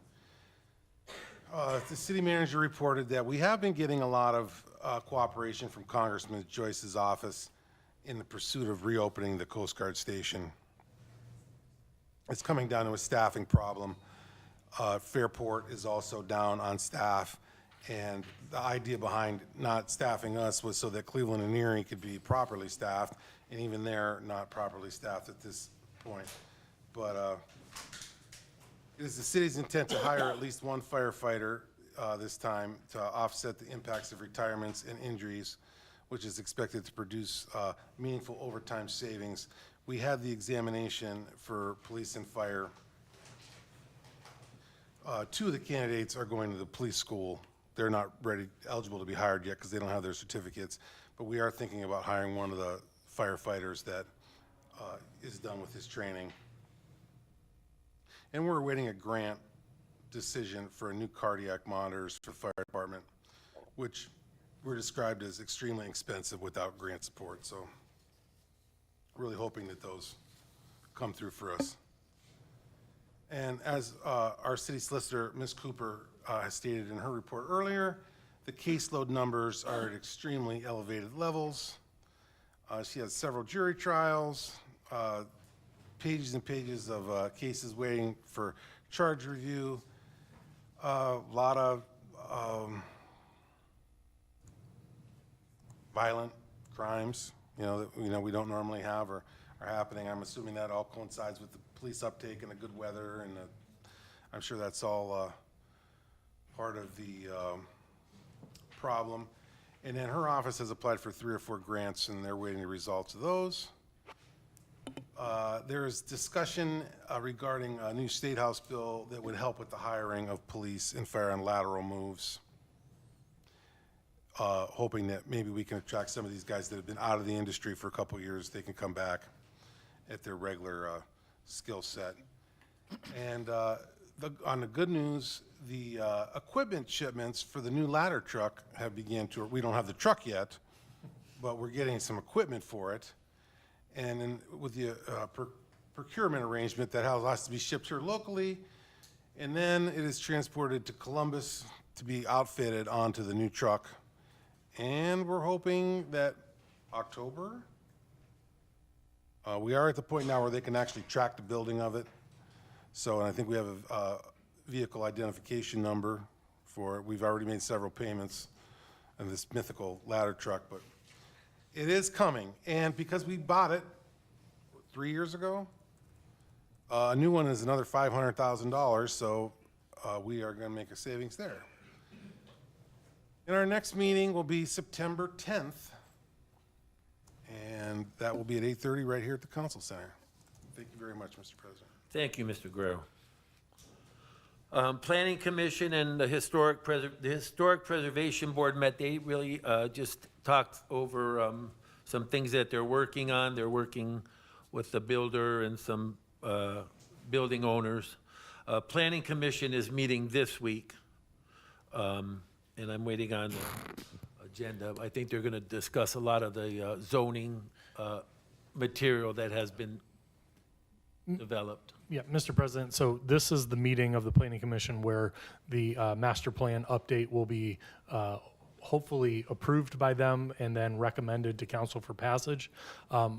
The city manager reported that we have been getting a lot of cooperation from Congressman Joyce's office in the pursuit of reopening the Coast Guard station. It's coming down to a staffing problem. Fairport is also down on staff, and the idea behind not staffing us was so that Cleveland and Erie could be properly staffed, and even they're not properly staffed at this point. But it is the city's intent to hire at least one firefighter this time to offset the impacts of retirements and injuries, which is expected to produce meaningful overtime savings. We had the examination for police and fire. 2 of the candidates are going to the police school. They're not eligible to be hired yet because they don't have their certificates, but we are thinking about hiring one of the firefighters that is done with his training. And we're awaiting a grant decision for a new cardiac monitors for the fire department, which were described as extremely expensive without grant support, so really hoping that those come through for us. And as our city solicitor, Ms. Cooper, has stated in her report earlier, the caseload numbers are at extremely elevated levels. She has several jury trials, pages and pages of cases waiting for charge review, a lot of violent crimes, that we don't normally have or are happening. I'm assuming that all coincides with the police uptake and the good weather, and I'm sure that's all part of the problem. And then her office has applied for 3 or 4 grants, and they're waiting the results of those. There is discussion regarding a new State House bill that would help with the hiring of police and fire on lateral moves. Hoping that maybe we can attract some of these guys that have been out of the industry for a couple of years. They can come back at their regular skill set. And on the good news, the equipment shipments for the new ladder truck have begun to, we don't have the truck yet, but we're getting some equipment for it. And then with the procurement arrangement, that has to be shipped here locally, and then it is transported to Columbus to be outfitted onto the new truck. And we're hoping that October, we are at the point now where they can actually track the building of it. So, and I think we have a vehicle identification number for it. We've already made several payments on this mythical ladder truck, but it is coming. And because we bought it 3 years ago, a new one is another $500,000, so we are going to make a savings there. And our next meeting will be September 10th, and that will be at 8:30 right here at the Council Center. Thank you very much, Mr. President. Thank you, Mr. Guerrero. Planning Commission and the Historic Preservation Board met. They really just talked over some things that they're working on. They're working with the builder and some building owners. Planning Commission is meeting this week, and I'm waiting on the agenda. I think they're going to discuss a lot of the zoning material that has been developed. Yeah, Mr. President, so this is the meeting of the Planning Commission where the master plan update will be hopefully approved by them and then recommended to council for passage.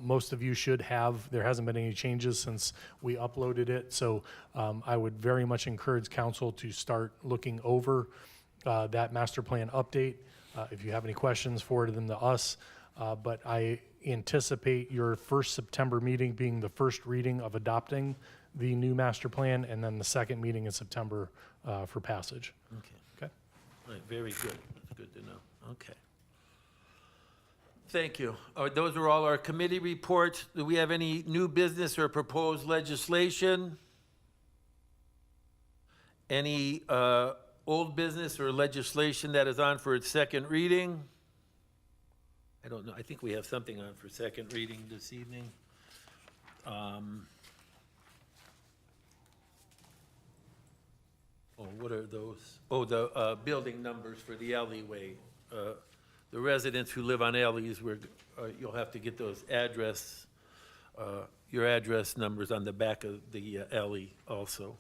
Most of you should have, there hasn't been any changes since we uploaded it, so I would very much encourage council to start looking over that master plan update. If you have any questions, forward them to us. But I anticipate your first September meeting being the first reading of adopting the new master plan, and then the second meeting in September for passage. Okay. Okay? All right, very good. That's good to know. Okay. Thank you. Those are all our committee reports. Do we have any new business or proposed legislation? Any old business or legislation that is on for its second reading? I don't know. I think we have something on for second reading this evening. Oh, what are those? Oh, the building numbers for the alleyway. The residents who live on alleys, you'll have to get those your address numbers on the back of the alley also.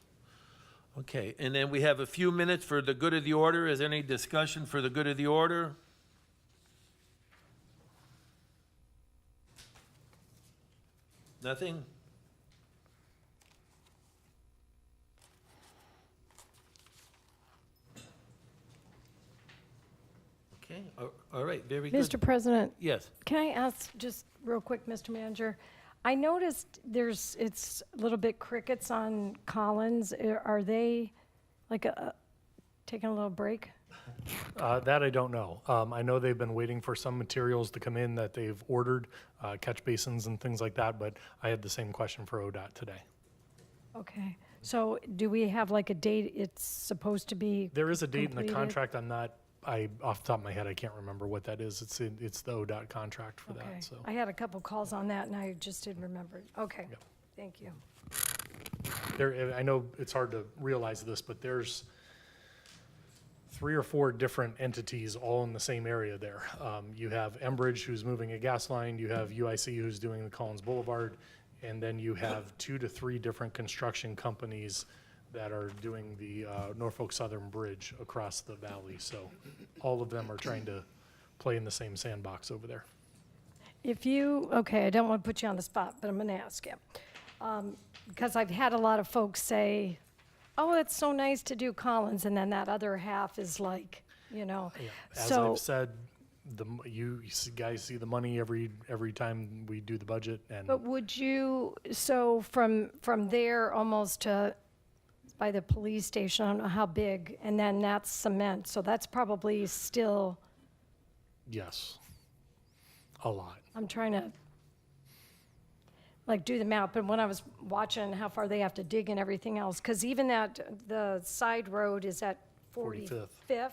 Okay, and then we have a few minutes for the good of the order. Is there any discussion for the good of the order? Nothing? Okay, all right, very good. Mr. President, Yes. can I ask just real quick, Mr. Manager? I noticed it's a little bit crickets on Collins. Are they like taking a little break? That I don't know. I know they've been waiting for some materials to come in that they've ordered, catch basins and things like that, but I had the same question for ODOT today. Okay, so do we have like a date it's supposed to be? There is a date in the completed? contract. Off the top of my head, I can't remember what that is. It's the ODOT contract for Okay, that, so. I had a couple calls on that and I just didn't remember. Okay, Yep. thank you. I know it's hard to realize this, but there's 3 or 4 different entities all in the same area there. You have Enbridge, who's moving a gas line, you have UIC, who's doing the Collins Boulevard, and then you have 2 to 3 different construction companies that are doing the Norfolk Southern Bridge across the valley. So all of them are trying to play in the same sandbox over there. Okay, I don't want to put you on the spot, but I'm going to ask you. Because I've had a lot of folks say, oh, it's so nice to do Collins, and then that other half is like, As So, I've said, you guys see the money every time we do the budget, and but would you, so from there almost to by the police station, I don't know how big, and then that's cement, so that's probably still, yes, a lot. I'm trying to like do the math, but when I was watching how far they have to dig and everything else, because even the side road is at 45th,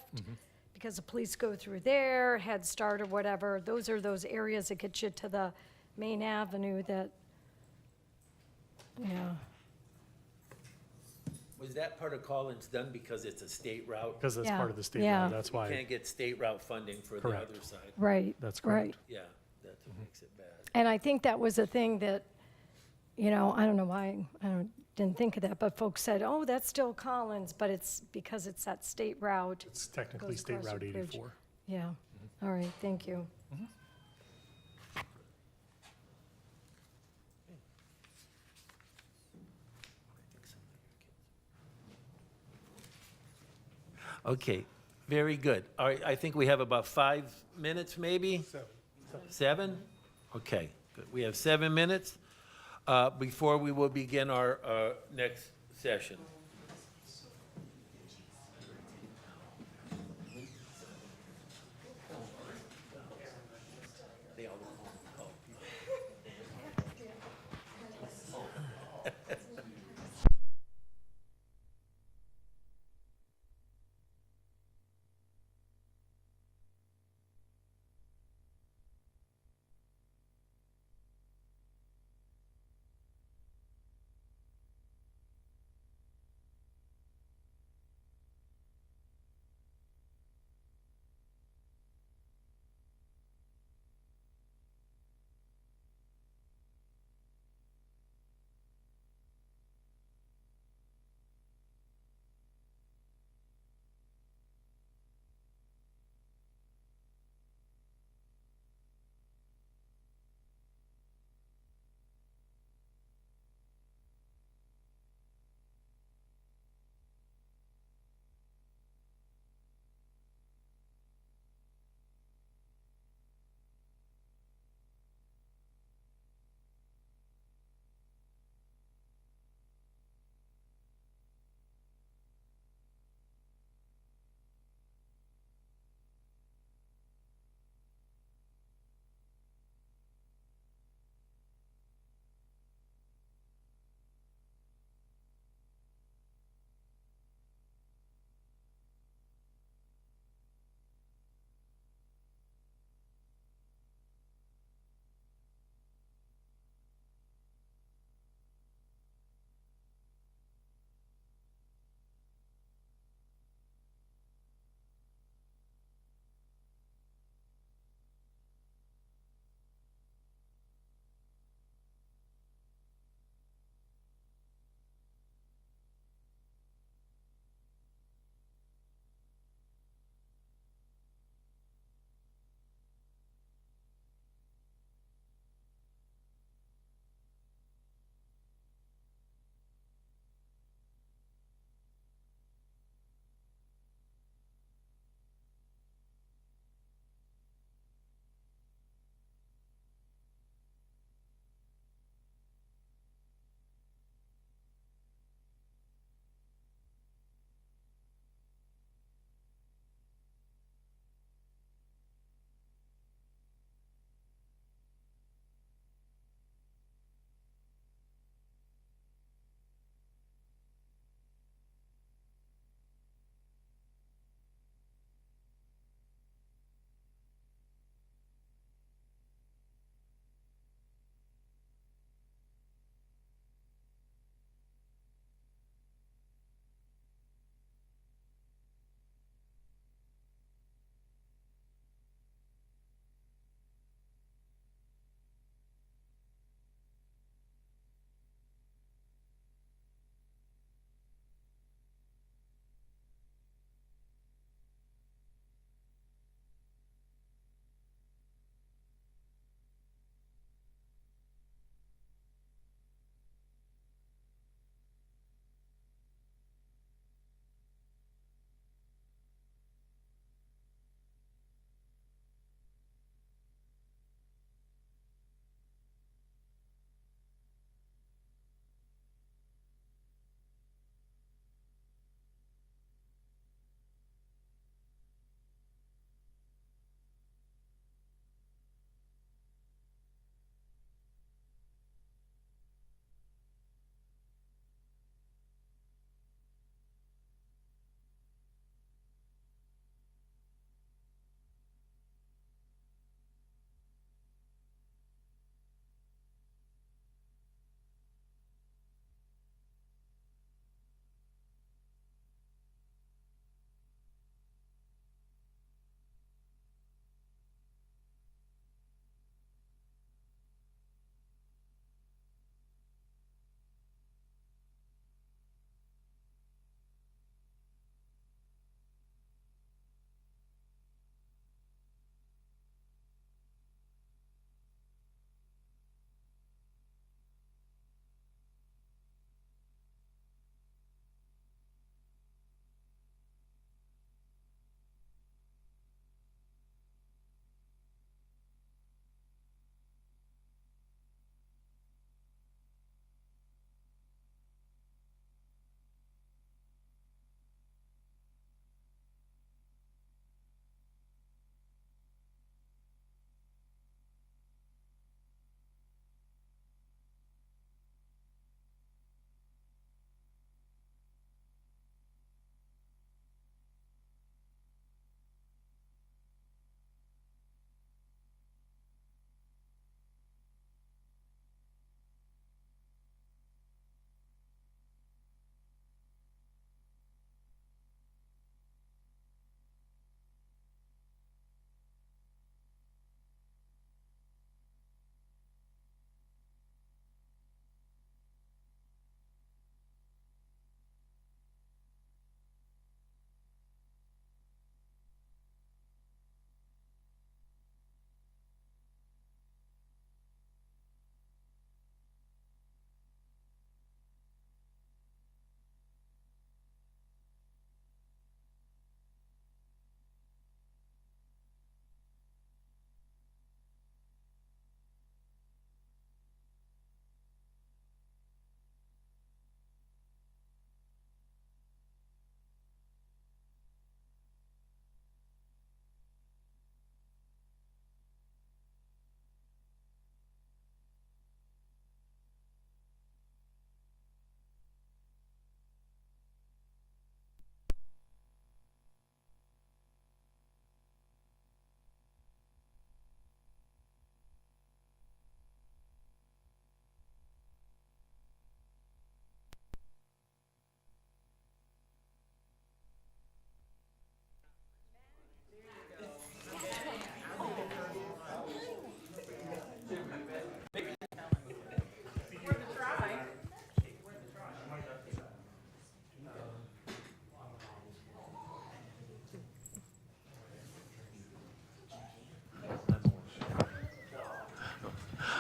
because the police go through there, Head Start or whatever, those are those areas that get you to the main avenue that, yeah. Was that part of Collins done because it's a state route? Because that's Yeah, part of the state yeah. law, that's why, Can't get state route funding for the Correct. other side. Right. that's right. correct. Yeah, that's what makes it bad. And I think that was a thing that, I don't know why, didn't think of that, but folks said, oh, that's still Collins, but it's because it's that state route. It's technically Goes State across Route the bridge. 84. Yeah, all right, thank you. Okay, very good. All right, I think we have about 5 minutes, maybe? 7? Okay, good. We have 7 minutes before we will begin our next session.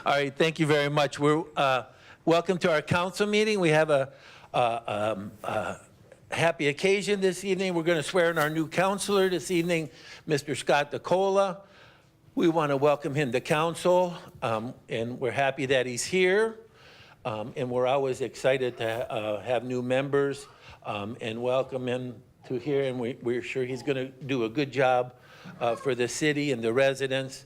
All right, thank you very much. We're, welcome to our council meeting. We have a happy occasion this evening. We're going to swear in our new counselor this evening, Mr. Scott DeCola. We want to welcome him to council, and we're happy that he's here. And we're always excited to have new members and welcome him to here. And we're sure he's going to do a good job for the city and the residents.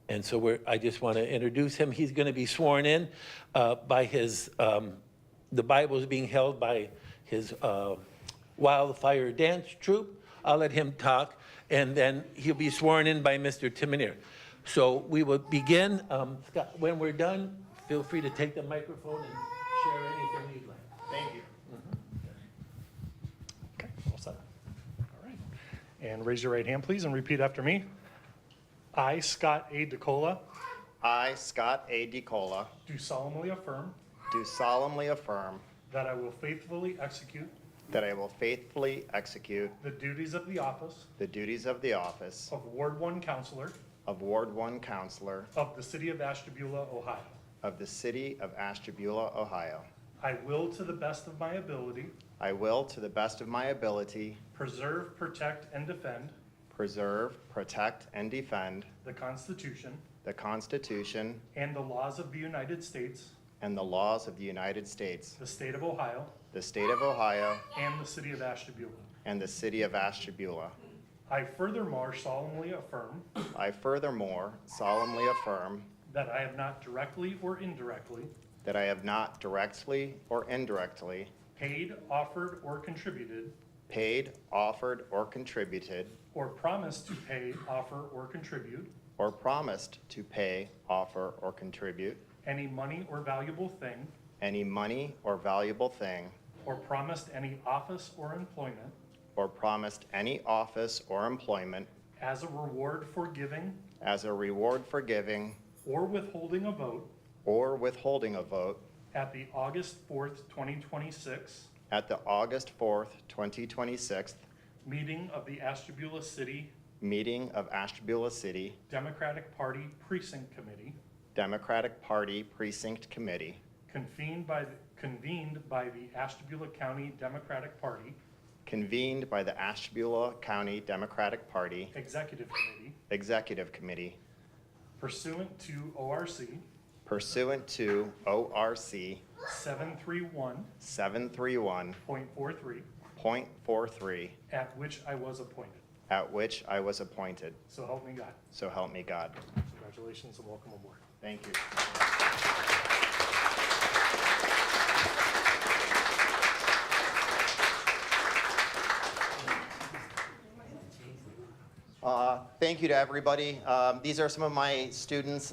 And so I just want to introduce him. He's going to be sworn in by his, the Bible is being held by his wildfire dance troupe. I'll let him talk, and then he'll be sworn in by Mr. Timonier. So we will begin. Scott, when we're done, feel free to take the microphone and share anything you'd like. Thank you. Okay, all set. All right. And raise your right hand, please, and repeat after me. I, Scott A. DeCola, I, Scott A. DeCola, do solemnly affirm do solemnly affirm that I will faithfully execute that I will faithfully execute the duties of the office the duties of the office of Ward 1 Counselor of Ward 1 Counselor of the City of Ashtabula, Ohio. of the City of Ashtabula, Ohio. I will, to the best of my ability, I will, to the best of my ability, preserve, protect, and defend preserve, protect, and defend the Constitution the Constitution and the laws of the United States, and the laws of the United States, the State of Ohio, the State of Ohio, and the City of Ashtabula. and the City of Ashtabula. I furthermore solemnly affirm I furthermore solemnly affirm that I have not directly or indirectly that I have not directly or indirectly paid, offered, or contributed, paid, offered, or contributed, or promised to pay, offer, or contribute or promised to pay, offer, or contribute any money or valuable thing, any money or valuable thing, or promised any office or employment or promised any office or employment as a reward for giving as a reward for giving or withholding a vote or withholding a vote at the August 4th, 2026 at the August 4th, 2026 meeting of the Ashtabula City meeting of Ashtabula City Democratic Party Precinct Committee, Democratic Party Precinct Committee, convened by the Ashtabula County Democratic Party convened by the Ashtabula County Democratic Party Executive Committee Executive Committee, pursuant to ORC pursuant to ORC 731.43, 731.43, at which I was appointed. at which I was appointed. So help me God. So help me God. Congratulations and welcome aboard. Thank you. Thank you to everybody. These are some of my students.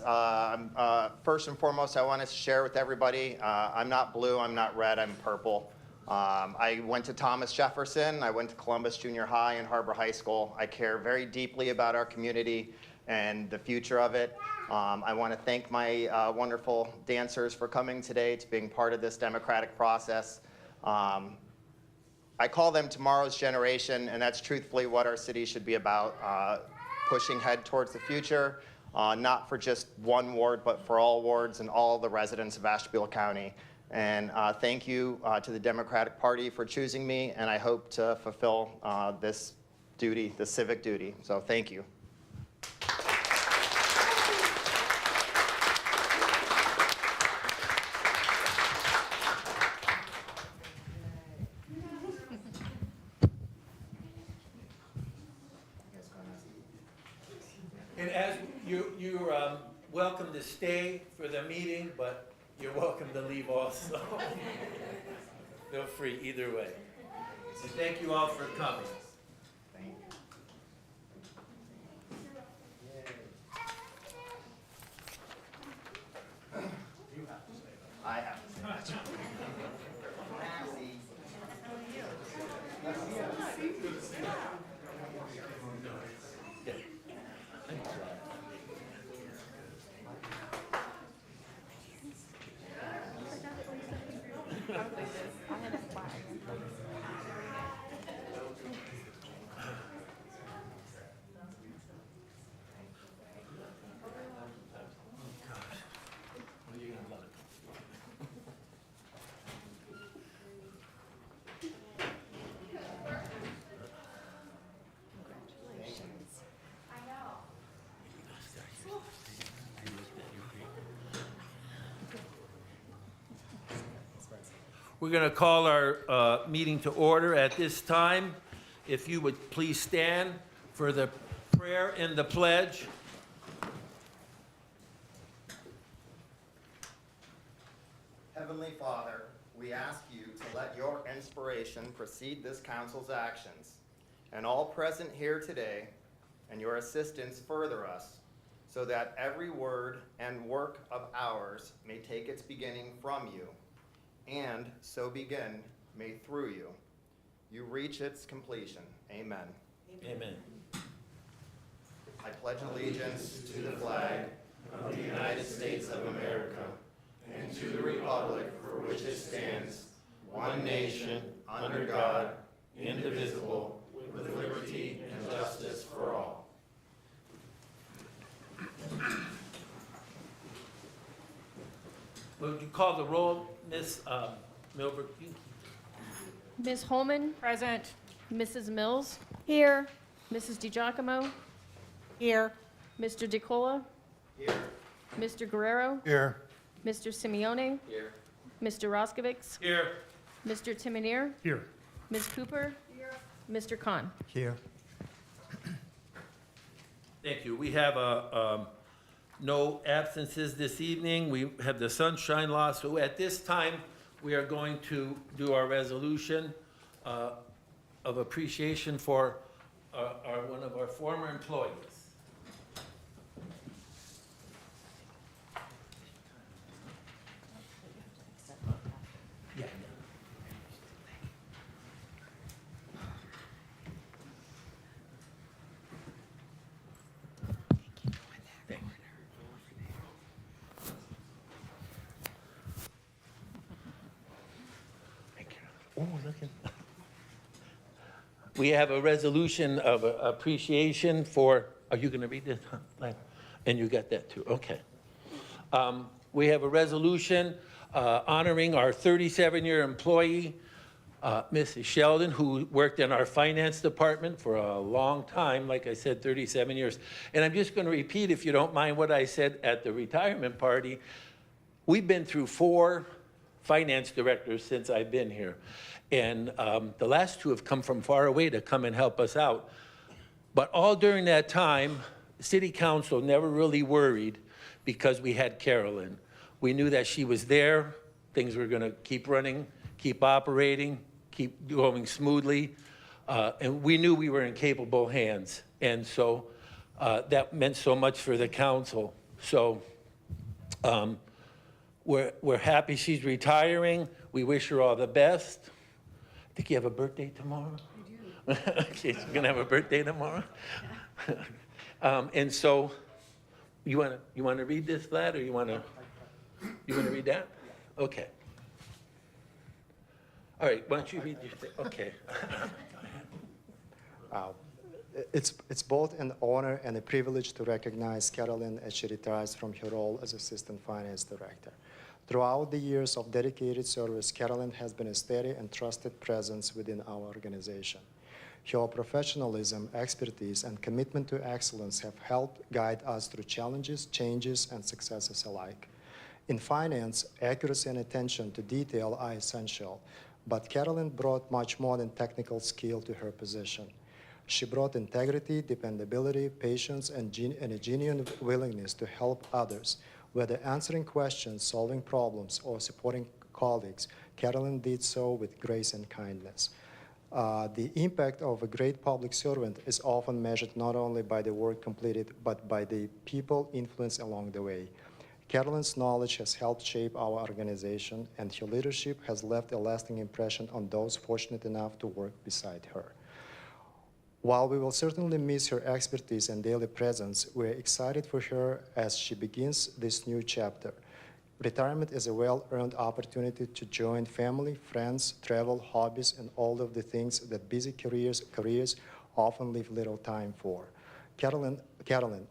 First and foremost, I want to share with everybody, I'm not blue, I'm not red, I'm purple. I went to Thomas Jefferson, I went to Columbus Junior High and Harbor High School. I care very deeply about our community and the future of it. I want to thank my wonderful dancers for coming today to being part of this democratic process. I call them tomorrow's generation, and that's truthfully what our city should be about, pushing ahead towards the future, not for just one ward, but for all wards and all the residents of Ashtabula County. And thank you to the Democratic Party for choosing me, and I hope to fulfill this duty, the civic duty. So thank you. And as you're welcome to stay for the meeting, but you're welcome to leave also. Feel free either way. And thank you all for coming. I have to say We're going to call our meeting to order at this time. If you would please stand for the prayer and the pledge. Heavenly Father, we ask you to let your inspiration precede this council's actions, and all present here today, and your assistance further us, so that every word and work of ours may take its beginning from you, and so begin may through you reach its completion. Amen. Amen. I pledge allegiance to the flag of the United States of America and to the republic for which it stands, one nation, under God, indivisible, with liberty and justice for all. Would you call the roll, Ms. Milberg? Ms. Holman, Present. Mrs. Mills, Here. Mrs. DiGiacomo, Here. Mr. DeCola, Here. Mr. Guerrero, Here. Mr. Simeone, Here. Mr. Roskovich, Here. Mr. Timonier, Here. Ms. Cooper, Mr. Khan. Here. Thank you. We have no absences this evening. We have the sunshine law. So at this time, we are going to do our resolution of appreciation for one of our former employees. We have a resolution of appreciation for, are you going to read this? And you got that too, okay. We have a resolution honoring our 37-year employee, Mrs. Sheldon, who worked in our finance department for a long time, like I said, 37 years. And I'm just going to repeat, if you don't mind, what I said at the retirement party. We've been through 4 finance directors since I've been here. And the last 2 have come from far away to come and help us out. But all during that time, City Council never really worried because we had Carolyn. We knew that she was there, things were gonna keep running, keep operating, keep going smoothly. And we knew we were in capable hands. And so that meant so much for the council. So we're happy she's retiring. We wish her all the best. I think you have a birthday tomorrow? I do. Okay, so you're gonna have a birthday tomorrow? And so, you wanna read this, Vlad, or you wanna read that? Okay. All right, why don't you read your thing? Okay. It's both an honor and a privilege to recognize Carolyn as she retires from her role as Assistant Finance Director. Throughout the years of dedicated service, Carolyn has been a steady and trusted presence within our organization. Her professionalism, expertise, and commitment to excellence have helped guide us through challenges, changes, and successes alike. In finance, accuracy and attention to detail are essential, but Carolyn brought much more than technical skill to her position. She brought integrity, dependability, patience, and a genuine willingness to help others. Whether answering questions, solving problems, or supporting colleagues, Carolyn did so with grace and kindness. The impact of a great public servant is often measured not only by the work completed, but by the people influenced along the way. Carolyn's knowledge has helped shape our organization, and her leadership has left a lasting impression on those fortunate enough to work beside her. While we will certainly miss her expertise and daily presence, we're excited for her as she begins this new chapter. Retirement is a well-earned opportunity to join family, friends, travel, hobbies, and all of the things that busy careers often leave little time for. Carolyn,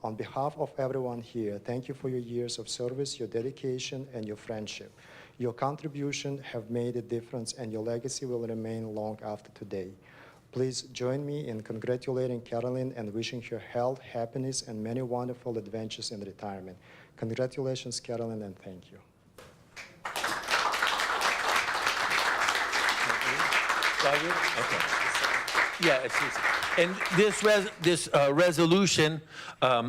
on behalf of everyone here, thank you for your years of service, your dedication, and your friendship. Your contribution have made a difference, and your legacy will remain long after today. Please join me in congratulating Carolyn and wishing her health, happiness, and many wonderful adventures in retirement. Congratulations, Carolyn, and thank you. all good? Okay. Yeah, and this resolution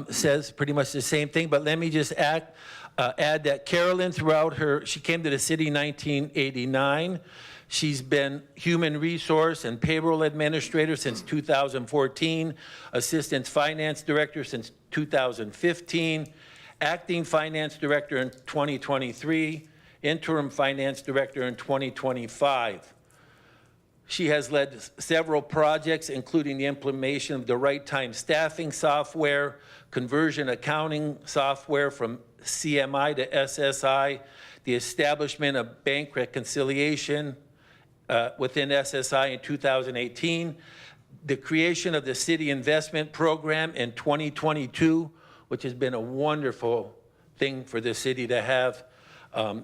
says pretty much the same thing, but let me just add that Carolyn, she came to the city in 1989. She's been human resource and payroll administrator since 2014, assistant finance director since 2015, acting finance director in 2023, interim finance director in 2025. She has led several projects, including the implementation of the right time staffing software, conversion accounting software from CMI to SSI, the establishment of bank reconciliation within SSI in 2018, the creation of the city investment program in 2022, which has been a wonderful thing for the city to have.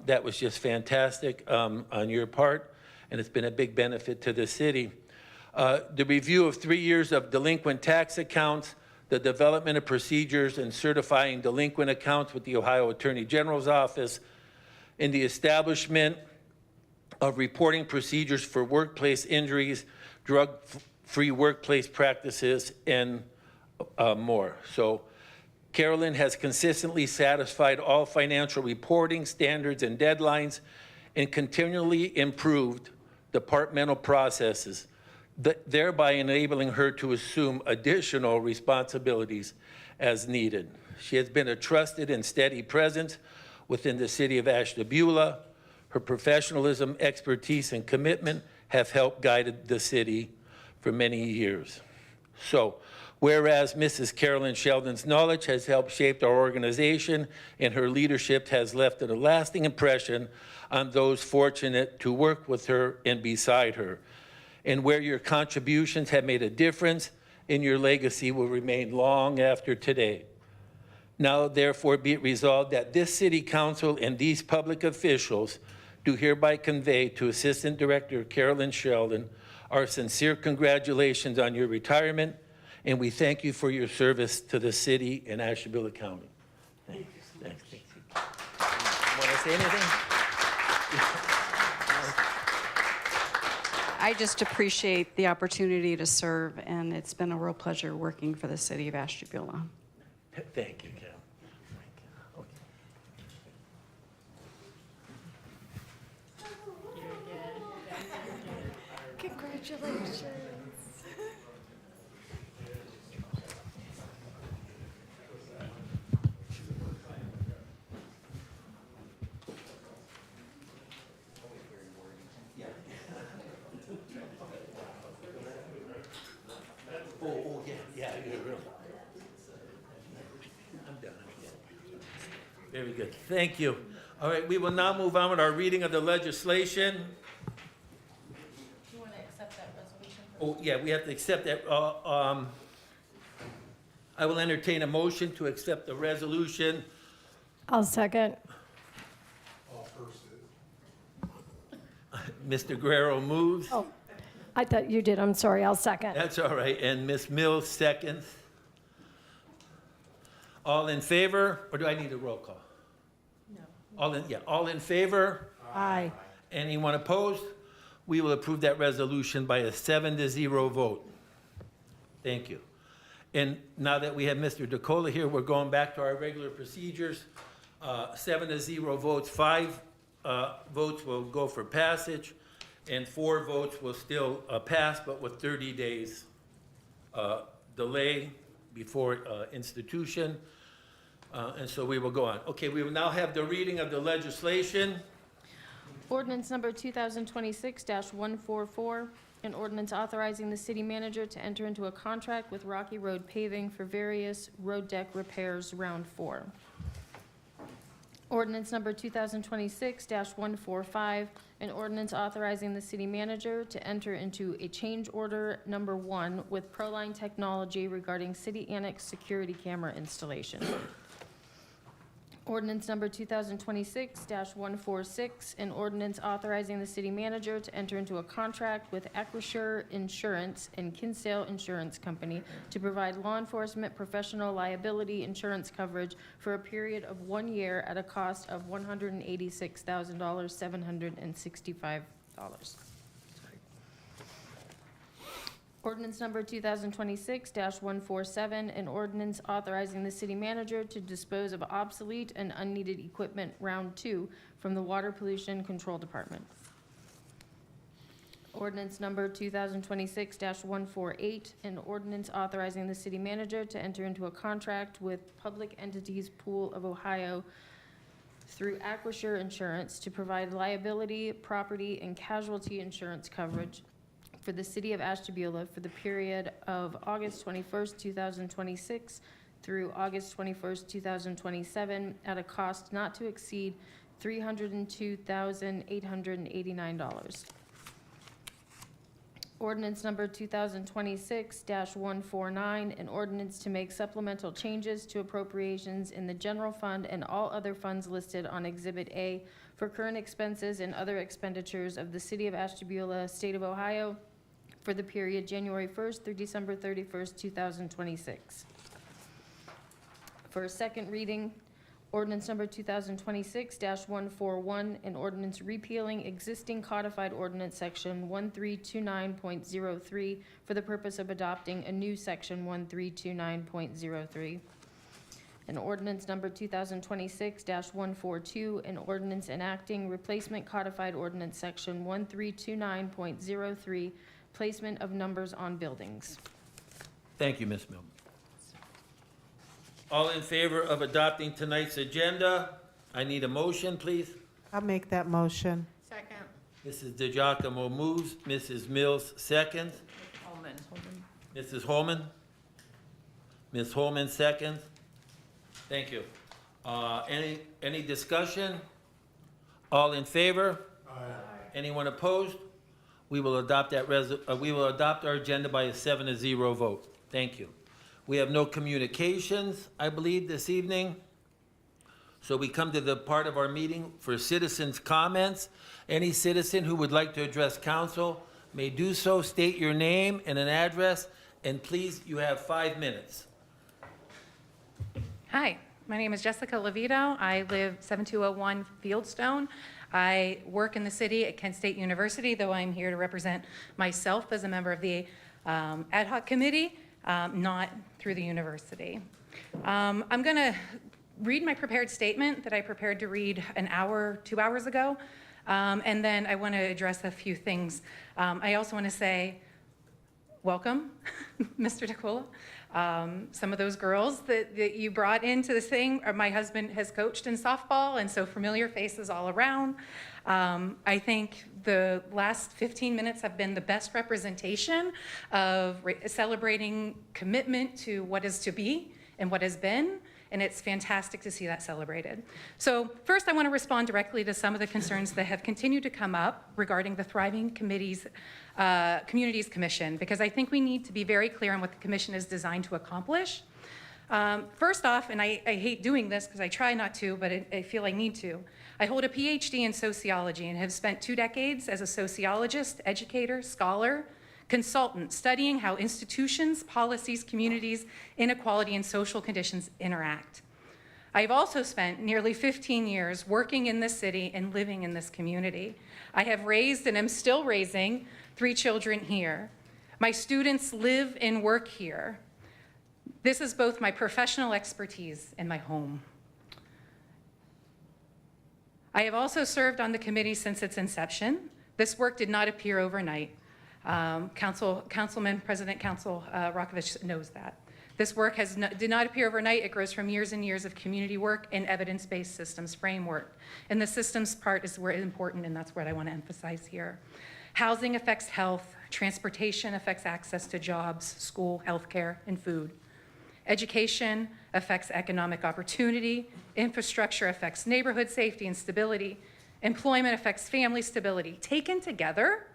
That was just fantastic on your part, and it's been a big benefit to the city. The review of 3 years of delinquent tax accounts, the development of procedures and certifying delinquent accounts with the Ohio Attorney General's office, and the establishment of reporting procedures for workplace injuries, drug-free workplace practices, and more. So Carolyn has consistently satisfied all financial reporting standards and deadlines and continually improved departmental processes, thereby enabling her to assume additional responsibilities as needed. She has been a trusted and steady presence within the city of Ashtabula. Her professionalism, expertise, and commitment have helped guide the city for many years. So, whereas Mrs. Carolyn Sheldon's knowledge has helped shape our organization and her leadership has left a lasting impression on those fortunate to work with her and beside her. And where your contributions have made a difference, and your legacy will remain long after today. Now, therefore, be it resolved that this City Council and these public officials do hereby convey to Assistant Director Carolyn Sheldon our sincere congratulations on your retirement, and we thank you for your service to the city and Ashtabula County. Thank you. Thanks. Want to say anything? I just appreciate the opportunity to serve, and it's been a real pleasure working for the city of Ashtabula. Thank you, Carol. Congratulations. Yeah, you're real. I'm done. Very good. Thank you. All right, we will now move on with our reading of the legislation. You want to accept that resolution? Oh, yeah, we have to accept that. I will entertain a motion to accept the resolution. I'll second. Mr. Guerrero moves. Oh, I thought you did. I'm sorry. I'll second. That's all right. And Ms. Mills seconds. All in favor, or do I need a roll call? No. All in favor? Aye. Anyone opposed? We will approve that resolution by a 7-0 vote. Thank you. And now that we have Mr. DeCola here, we're going back to our regular procedures. 7-0 votes, 5 votes will go for passage, and 4 votes will still pass, but with 30 days delay before institution. And so we will go on. Okay, we will now have the reading of the legislation. Ordinance number 2026-144, an ordinance authorizing the city manager to enter into a contract with Rocky Road Paving for various road deck repairs, Round 4. Ordinance number 2026-145, an ordinance authorizing the city manager to enter into a change order number 1 with Proline Technology regarding city annex security camera installation. Ordinance number 2026-146, an ordinance authorizing the city manager to enter into a contract with Acrisure Insurance and Kinsale Insurance Company to provide law enforcement professional liability insurance coverage for a period of 1 year at a cost of $186,765. Ordinance number 2026-147, an ordinance authorizing the city manager to dispose of obsolete and unneeded equipment, round 2, from the Water Pollution Control Department. Ordinance number 2026-148, an ordinance authorizing the city manager to enter into a contract with Public Entities Pool of Ohio through Aquasure Insurance to provide liability, property, and casualty insurance coverage for the city of Ashtabula for the period of August 21st, 2026 through August 21st, 2027, at a cost not to exceed $302,889. Ordinance number 2026-149, an ordinance to make supplemental changes to appropriations in the general fund and all other funds listed on Exhibit A for current expenses and other expenditures of the city of Ashtabula, state of Ohio, for the period January 1st through December 31st, 2026. For a second reading, ordinance number 2026-141, an ordinance repealing existing codified ordinance section 1329.03 for the purpose of adopting a new section 1329.03. An ordinance number 2026-142, an ordinance enacting replacement codified ordinance section 1329.03, placement of numbers on buildings. Thank you, Ms. Milburn. All in favor of adopting tonight's agenda? I need a motion, please. I'll make that motion. Second. Mrs. DeGiacomo moves, Mrs. Mills seconds. Holman. Mrs. Holman? Ms. Holman seconds. Thank you. Any discussion? All in favor? Aye. Anyone opposed? We will adopt that we will adopt our agenda by a 7-0 vote. Thank you. We have no communications, I believe, this evening. So we come to the part of our meeting for citizens' comments. Any citizen who would like to address council may do so. State your name and an address, and please, you have 5 minutes. Hi, my name is Jessica Levito. I live 7201 Fieldstone. I work in the city at Kent State University, though I'm here to represent myself as a member of the ad hoc committee, not through the university. I'm going to read my prepared statement that I prepared to read 2 hours ago, and then I want to address a few things. I also want to say, welcome, Mr. DeCola. Some of those girls that you brought into this thing, my husband has coached in softball, and so familiar faces all around. I think the last 15 minutes have been the best representation of celebrating commitment to what is to be and what has been, and it's fantastic to see that celebrated. So first, I want to respond directly to some of the concerns that have continued to come up regarding the Thriving Communities Commission, because I think we need to be very clear on what the commission is designed to accomplish. First off, and I hate doing this because I try not to, but I feel I need to, I hold a PhD in sociology and have spent 2 decades as a sociologist, educator, scholar, consultant, studying how institutions, policies, communities, inequality, and social conditions interact. I've also spent nearly 15 years working in this city and living in this community. I have raised and am still raising 3 children here. My students live and work here. This is both my professional expertise and my home. I have also served on the committee since its inception. This work did not appear overnight. President Council Rakovich knows that. This work did not appear overnight. It grows from years and years of community work and evidence-based systems framework. And the systems part is where it's important, and that's what I want to emphasize here. Housing affects health. Transportation affects access to jobs, school, healthcare, and food. Education affects economic opportunity. Infrastructure affects neighborhood safety and stability. Employment affects family stability. Taken together,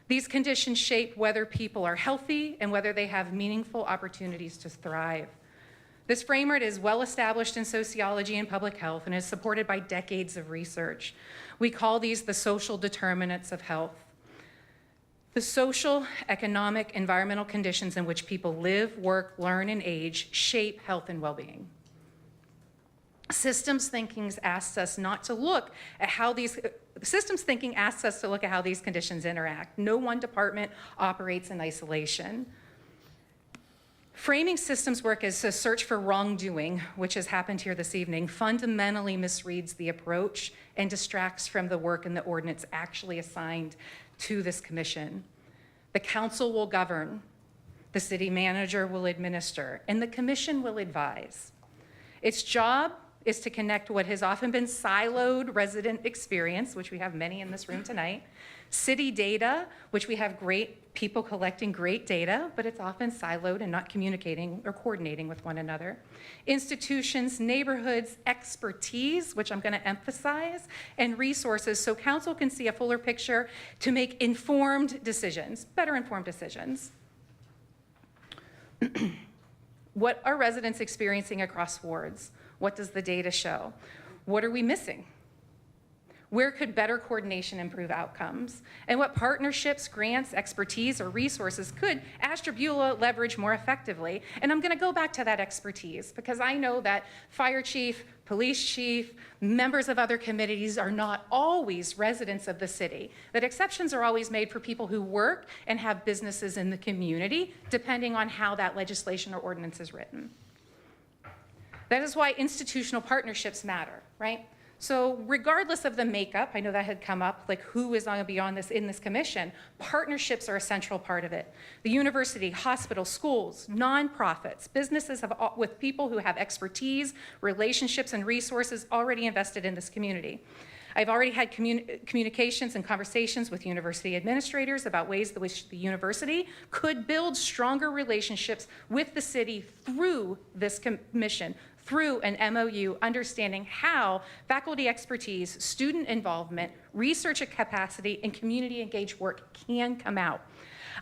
these conditions shape whether people are healthy and whether they have meaningful opportunities to thrive. This framework is well established in sociology and public health and is supported by decades of research. We call these the social determinants of health. The social, economic, environmental conditions in which people live, work, learn, and age shape health and well-being. Systems thinking asks us not to look at how these, systems thinking asks us to look at how these conditions interact. No one department operates in isolation. Framing systems work as a search for wrongdoing, which has happened here this evening, fundamentally misreads the approach and distracts from the work and the ordinance actually assigned to this commission. The council will govern, the city manager will administer, and the commission will advise. Its job is to connect what has often been siloed resident experience, which we have many in this room tonight, city data, which we have great people collecting great data, but it's often siloed and not communicating or coordinating with one another. Institutions, neighborhoods, expertise, which I'm going to emphasize, and resources so council can see a fuller picture to make informed decisions, better informed decisions. What are residents experiencing across wards? What does the data show? What are we missing? Where could better coordination improve outcomes? And what partnerships, grants, expertise, or resources could Ashtabula leverage more effectively? And I'm going to go back to that expertise because I know that fire chief, police chief, members of other committees are not always residents of the city, that exceptions are always made for people who work and have businesses in the community, depending on how that legislation or ordinance is written. That is why institutional partnerships matter, right? So regardless of the makeup, I know that had come up, like who is going to be on this in this commission, partnerships are a central part of it. The university, hospitals, schools, nonprofits, businesses have, with people who have expertise, relationships, and resources already invested in this community. I've already had communications and conversations with university administrators about ways in which the university could build stronger relationships with the city through this commission, through an MOU, understanding how faculty expertise, student involvement, research capacity, and community engaged work can come out.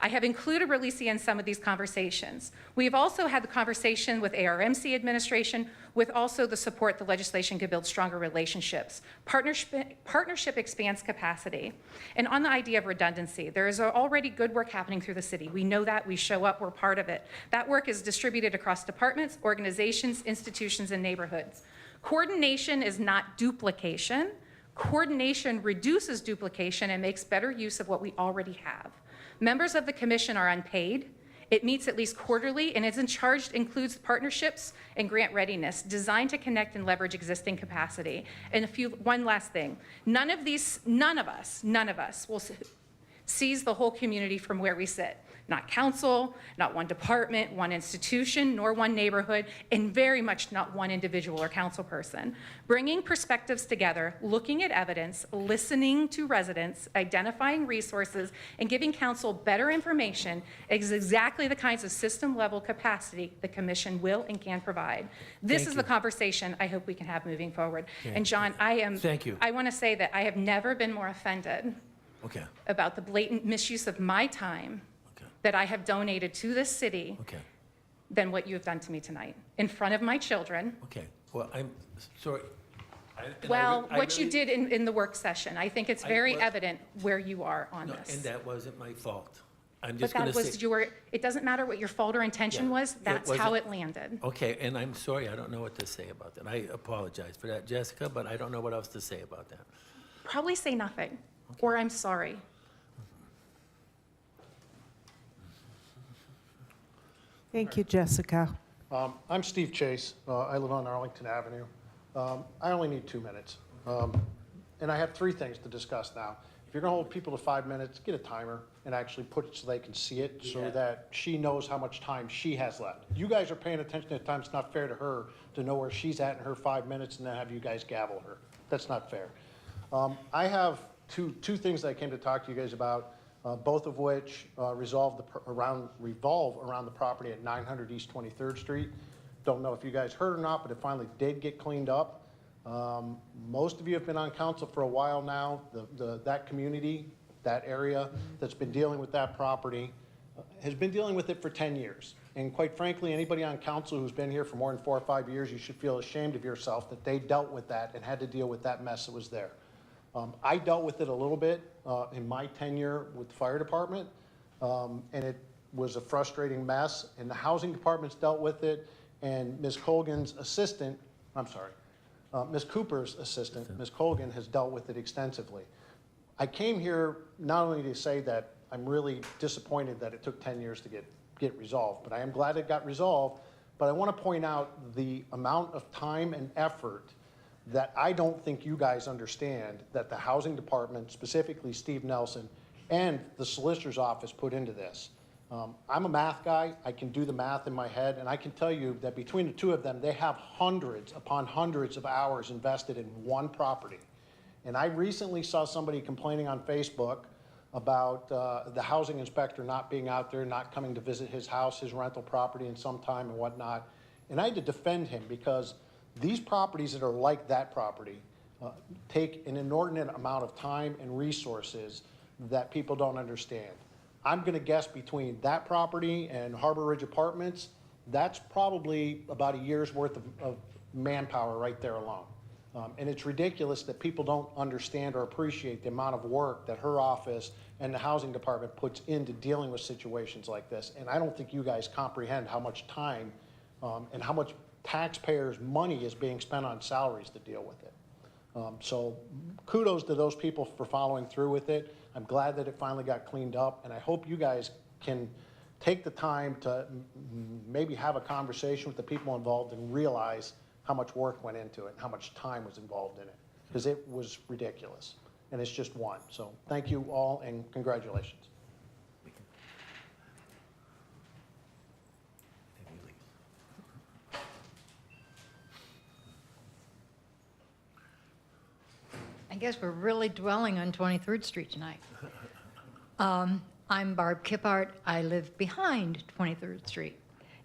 I have included Releasea in some of these conversations. We have also had the conversation with ARMC administration, with also the support the legislation could build stronger relationships. Partnership expands capacity. And on the idea of redundancy, there is already good work happening through the city. We know that, we show up, we're part of it. That work is distributed across departments, organizations, institutions, and neighborhoods. Coordination is not duplication. Coordination reduces duplication and makes better use of what we already have. Members of the commission are unpaid. It meets at least quarterly and is in charge, includes partnerships and grant readiness designed to connect and leverage existing capacity. And one last thing, none of us will seize the whole community from where we sit. Not council, not one department, one institution, nor one neighborhood, and very much not one individual or council person. Bringing perspectives together, looking at evidence, listening to residents, identifying resources, and giving council better information is exactly the kinds of system-level capacity the commission will and can provide. This is the conversation I hope we can have moving forward. Okay. And John, Thank you. I want to say that I have never been more offended Okay, about the blatant misuse of my time okay, that I have donated to this city okay, than what you have done to me tonight, in front of my children. okay. Well, I'm sorry. Well, what you did in the work session, I think it's very was- evident where you are on No, this. and that wasn't my fault. I'm But just going that to was say. it doesn't matter what your fault or intention Yeah, was, it that's how wasn't- it landed. Okay, and I'm sorry, I don't know what to say about that. I apologize for that, Jessica, but I don't know what else to say about that. Probably say nothing, or I'm sorry. Thank you, Jessica. I'm Steve Chase. I live on Arlington Avenue. I only need 2 minutes. And I have 3 things to discuss now. If you're going to hold people to 5 minutes, get a timer and actually put it so they can see it so that she knows how much time she has left. You guys are paying attention at times. It's not fair to her to know where she's at in her 5 minutes and then have you guys gavel her. That's not fair. I have two things that I came to talk to you guys about. Both of which revolve around the property at 900 East 23rd Street. Don't know if you guys heard or not, but it finally did get cleaned up. Most of you have been on council for a while now. That community, that area that's been dealing with that property has been dealing with it for 10 years. And quite frankly, anybody on council who's been here for more than 4 or 5 years, you should feel ashamed of yourself that they dealt with that and had to deal with that mess that was there. I dealt with it a little bit in my tenure with the fire department, and it was a frustrating mess, and the housing department's dealt with it, and Ms. Colgan's assistant, Ms. Cooper's assistant, Ms. Colgan, has dealt with it extensively. I came here not only to say that I'm really disappointed that it took 10 years to get resolved, but I am glad it got resolved. But I want to point out the amount of time and effort that I don't think you guys understand that the housing department, specifically Steve Nelson, and the solicitor's office put into this. I'm a math guy. I can do the math in my head, and I can tell you that between the two of them, they have hundreds upon hundreds of hours invested in one property. And I recently saw somebody complaining on Facebook about the housing inspector not being out there, not coming to visit his house, his rental property in some time and whatnot. And I had to defend him because these properties that are like that property take an inordinate amount of time and resources that people don't understand. I'm going to guess between that property and Harbor Ridge Apartments, that's probably about a year's worth of manpower right there alone. And it's ridiculous that people don't understand or appreciate the amount of work that her office and the housing department puts into dealing with situations like this. And I don't think you guys comprehend how much time and how much taxpayers' money is being spent on salaries to deal with it. So kudos to those people for following through with it. I'm glad that it finally got cleaned up, and I hope you guys can take the time to maybe have a conversation with the people involved and realize how much work went into it and how much time was involved in it, because it was ridiculous, and it's just one. So thank you all, and congratulations. I guess we're really dwelling on 23rd Street tonight. I'm Barb Kippart. I live behind 23rd Street.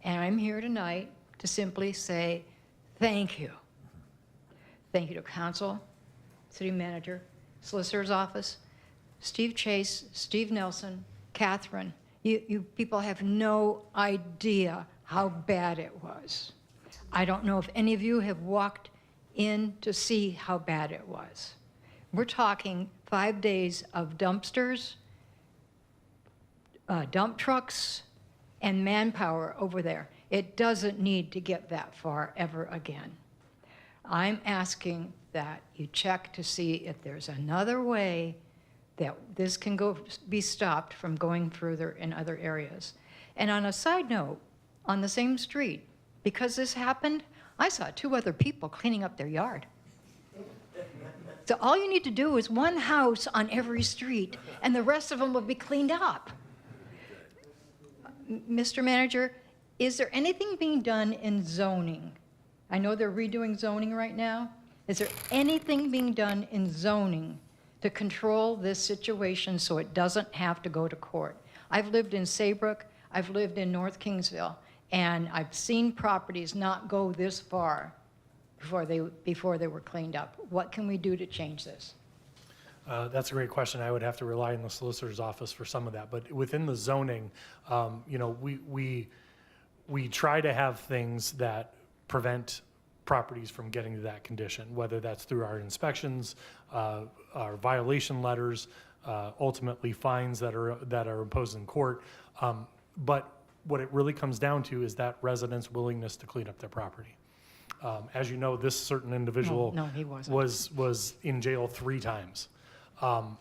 And I'm here tonight to simply say thank you. Thank you to council, city manager, solicitor's office, Steve Chase, Steve Nelson, Catherine. You people have no idea how bad it was. I don't know if any of you have walked in to see how bad it was. We're talking 5 days of dumpsters, dump trucks, and manpower over there. It doesn't need to get that far ever again. I'm asking that you check to see if there's another way that this can be stopped from going further in other areas. And on a side note, on the same street, because this happened, I saw 2 other people cleaning up their yard. So all you need to do is one house on every street, and the rest of them will be cleaned up. Mr. Manager, is there anything being done in zoning? I know they're redoing zoning right now. Is there anything being done in zoning to control this situation so it doesn't have to go to court? I've lived in Saybrook, I've lived in North Kingsville, and I've seen properties not go this far before they were cleaned up. What can we do to change this? That's a great question. I would have to rely on the solicitor's office for some of that. But within the zoning, you know, we try to have things that prevent properties from getting to that condition, whether that's through our inspections, our violation letters, ultimately fines that are imposed in court. But what it really comes down to is that residents' willingness to clean up their property. As you know, this certain individual No, he wasn't. was in jail 3 times.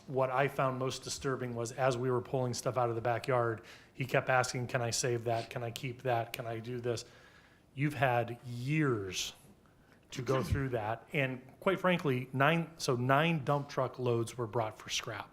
What I found most disturbing was as we were pulling stuff out of the backyard, he kept asking, can I save that? Can I keep that? Can I do this? You've had years to go through that. And quite frankly, 9 dump truck loads were brought for scrap.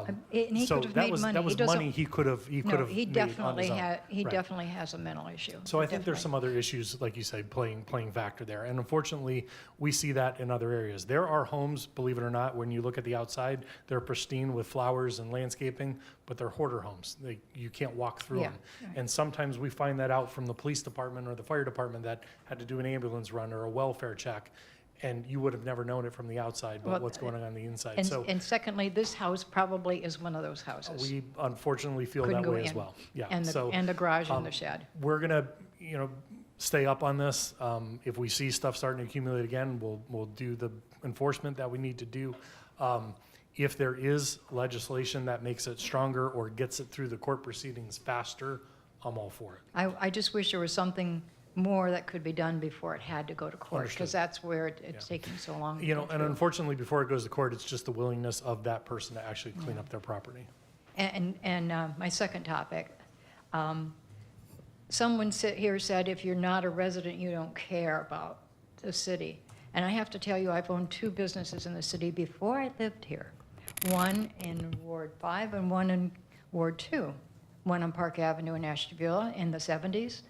And he So could have that made was money. that was money he could have No, he made on definitely his own. had. He Right. definitely has a mental issue. So I think there's some other issues, like you said, playing factor there. And unfortunately, we see that in other areas. There are homes, believe it or not, when you look at the outside, they're pristine with flowers and landscaping, but they're hoarder homes. You can't walk through Yeah, them. right. And sometimes we find that out from the police department or the fire department that had to do an ambulance run or a welfare check. And you would have never known it from the outside, but Well, what's going on the inside. So And secondly, this house probably is one of those houses. we unfortunately feel Couldn't that go way as in. well. Yeah. And So, the garage and the shed. we're gonna, stay up on this. If we see stuff starting to accumulate again, we'll do the enforcement that we need to do. If there is legislation that makes it stronger or gets it through the court proceedings faster, I'm all for it. I just wish there was something more that could be done before it had to go to court, because that's where it's taking so long. to You go know, and through. unfortunately, before it goes to court, it's just the willingness of that person to actually clean up their property. And my second topic, someone here said, if you're not a resident, you don't care about the city. And I have to tell you, I've owned 2 businesses in the city before I lived here. One in Ward 5 and one in Ward 2. One on Park Avenue in Ashtabula in the 70s,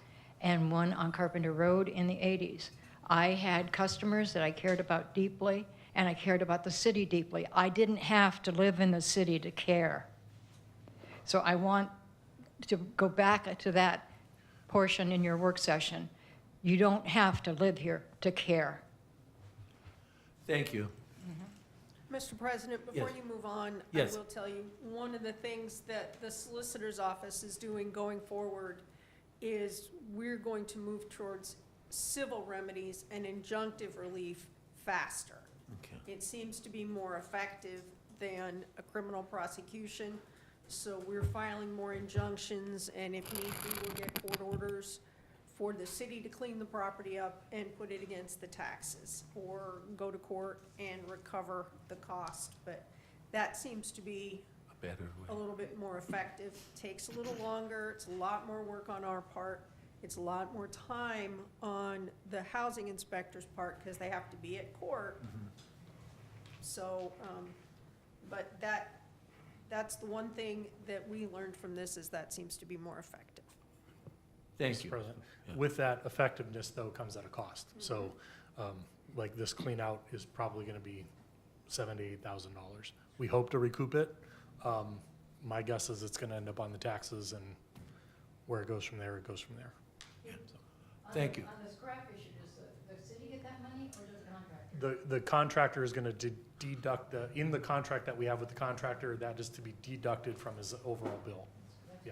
and one on Carpenter Road in the 80s. I had customers that I cared about deeply, and I cared about the city deeply. I didn't have to live in the city to care. So I want to go back to that portion in your work session. You don't have to live here to care. Thank you. Mr. President, before Yes. you move on, Yes. I will tell you, one of the things that the Solicitor's Office is doing going forward is we're going to move towards civil remedies and injunctive relief faster. Okay. It seems to be more effective than a criminal prosecution, so we're filing more injunctions, and if need be, we'll get court orders for the city to clean the property up and put it against the taxes, or go to court and recover the cost. But that seems to be Better a way. little bit more effective. Takes a little longer, it's a lot more work on our part, it's a lot more time on the housing inspector's part, because they have to be at court. So, but that's the one thing that we learned from this, is that seems to be more effective. Thank Mr. you. President. With that effectiveness, though, comes at a cost. So, like, this clean out is probably gonna be $7,000 to $8,000. We hope to recoup it. My guess is it's gonna end up on the taxes, and where it goes from there, it goes from there. Thank you. On the scrap issue, does the city get that money, or does the contractor? The contractor is gonna deduct, in the contract that we have with the contractor, that is to be deducted from his overall bill. Yeah.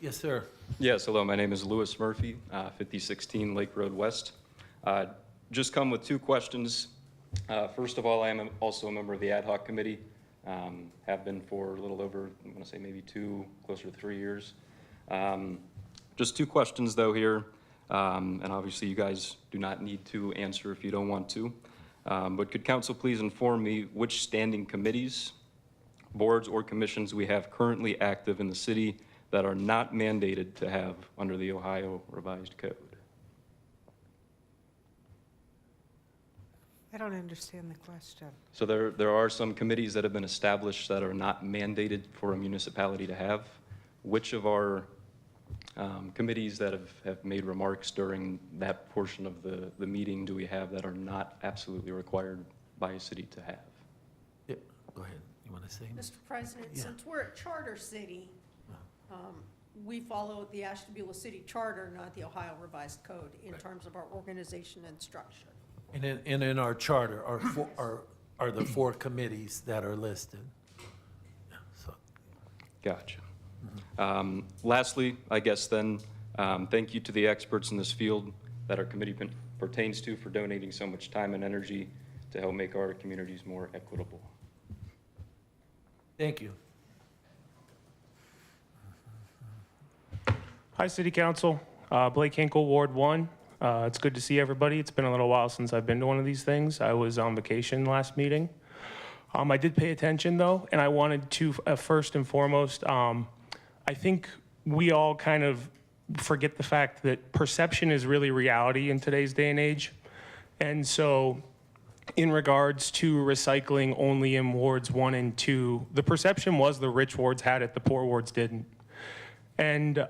Yes, sir. Yes, hello, my name is Louis Murphy, 5016 Lake Road West. Just come with 2 questions. First of all, I am also a member of the ad hoc committee, have been for a little over, I'm gonna say maybe 2, closer to 3 years. Just 2 questions though here, and obviously you guys do not need to answer if you don't want to. But could council please inform me which standing committees, boards, or commissions we have currently active in the city that are not mandated to have under the Ohio Revised Code? I don't understand the question. So there are some committees that have been established that are not mandated for a municipality to have. Which of our committees that have made remarks during that portion of the meeting do we have that are not absolutely required by a city to have? Yeah, go ahead. You want to say? Mr. President, Yeah. since we're a charter city, we follow the Ashtabula City Charter, not the Ohio Revised Code, in terms of our organization and structure. And in our charter are the 4 committees that are listed. Yeah, so, Gotcha. Lastly, I guess then, thank you to the experts in this field that our committee pertains to for donating so much time and energy to help make our communities more equitable. thank you. Hi, City Council. Blake Hinkle, Ward 1. It's good to see everybody. It's been a little while since I've been to one of these things. I was on vacation last meeting. I did pay attention, though, and I wanted to, first and foremost, I think we all kind of forget the fact that perception is really reality in today's day and age. And so in regards to recycling only in wards 1 and 2, the perception was the rich wards had it, the poor wards didn't. And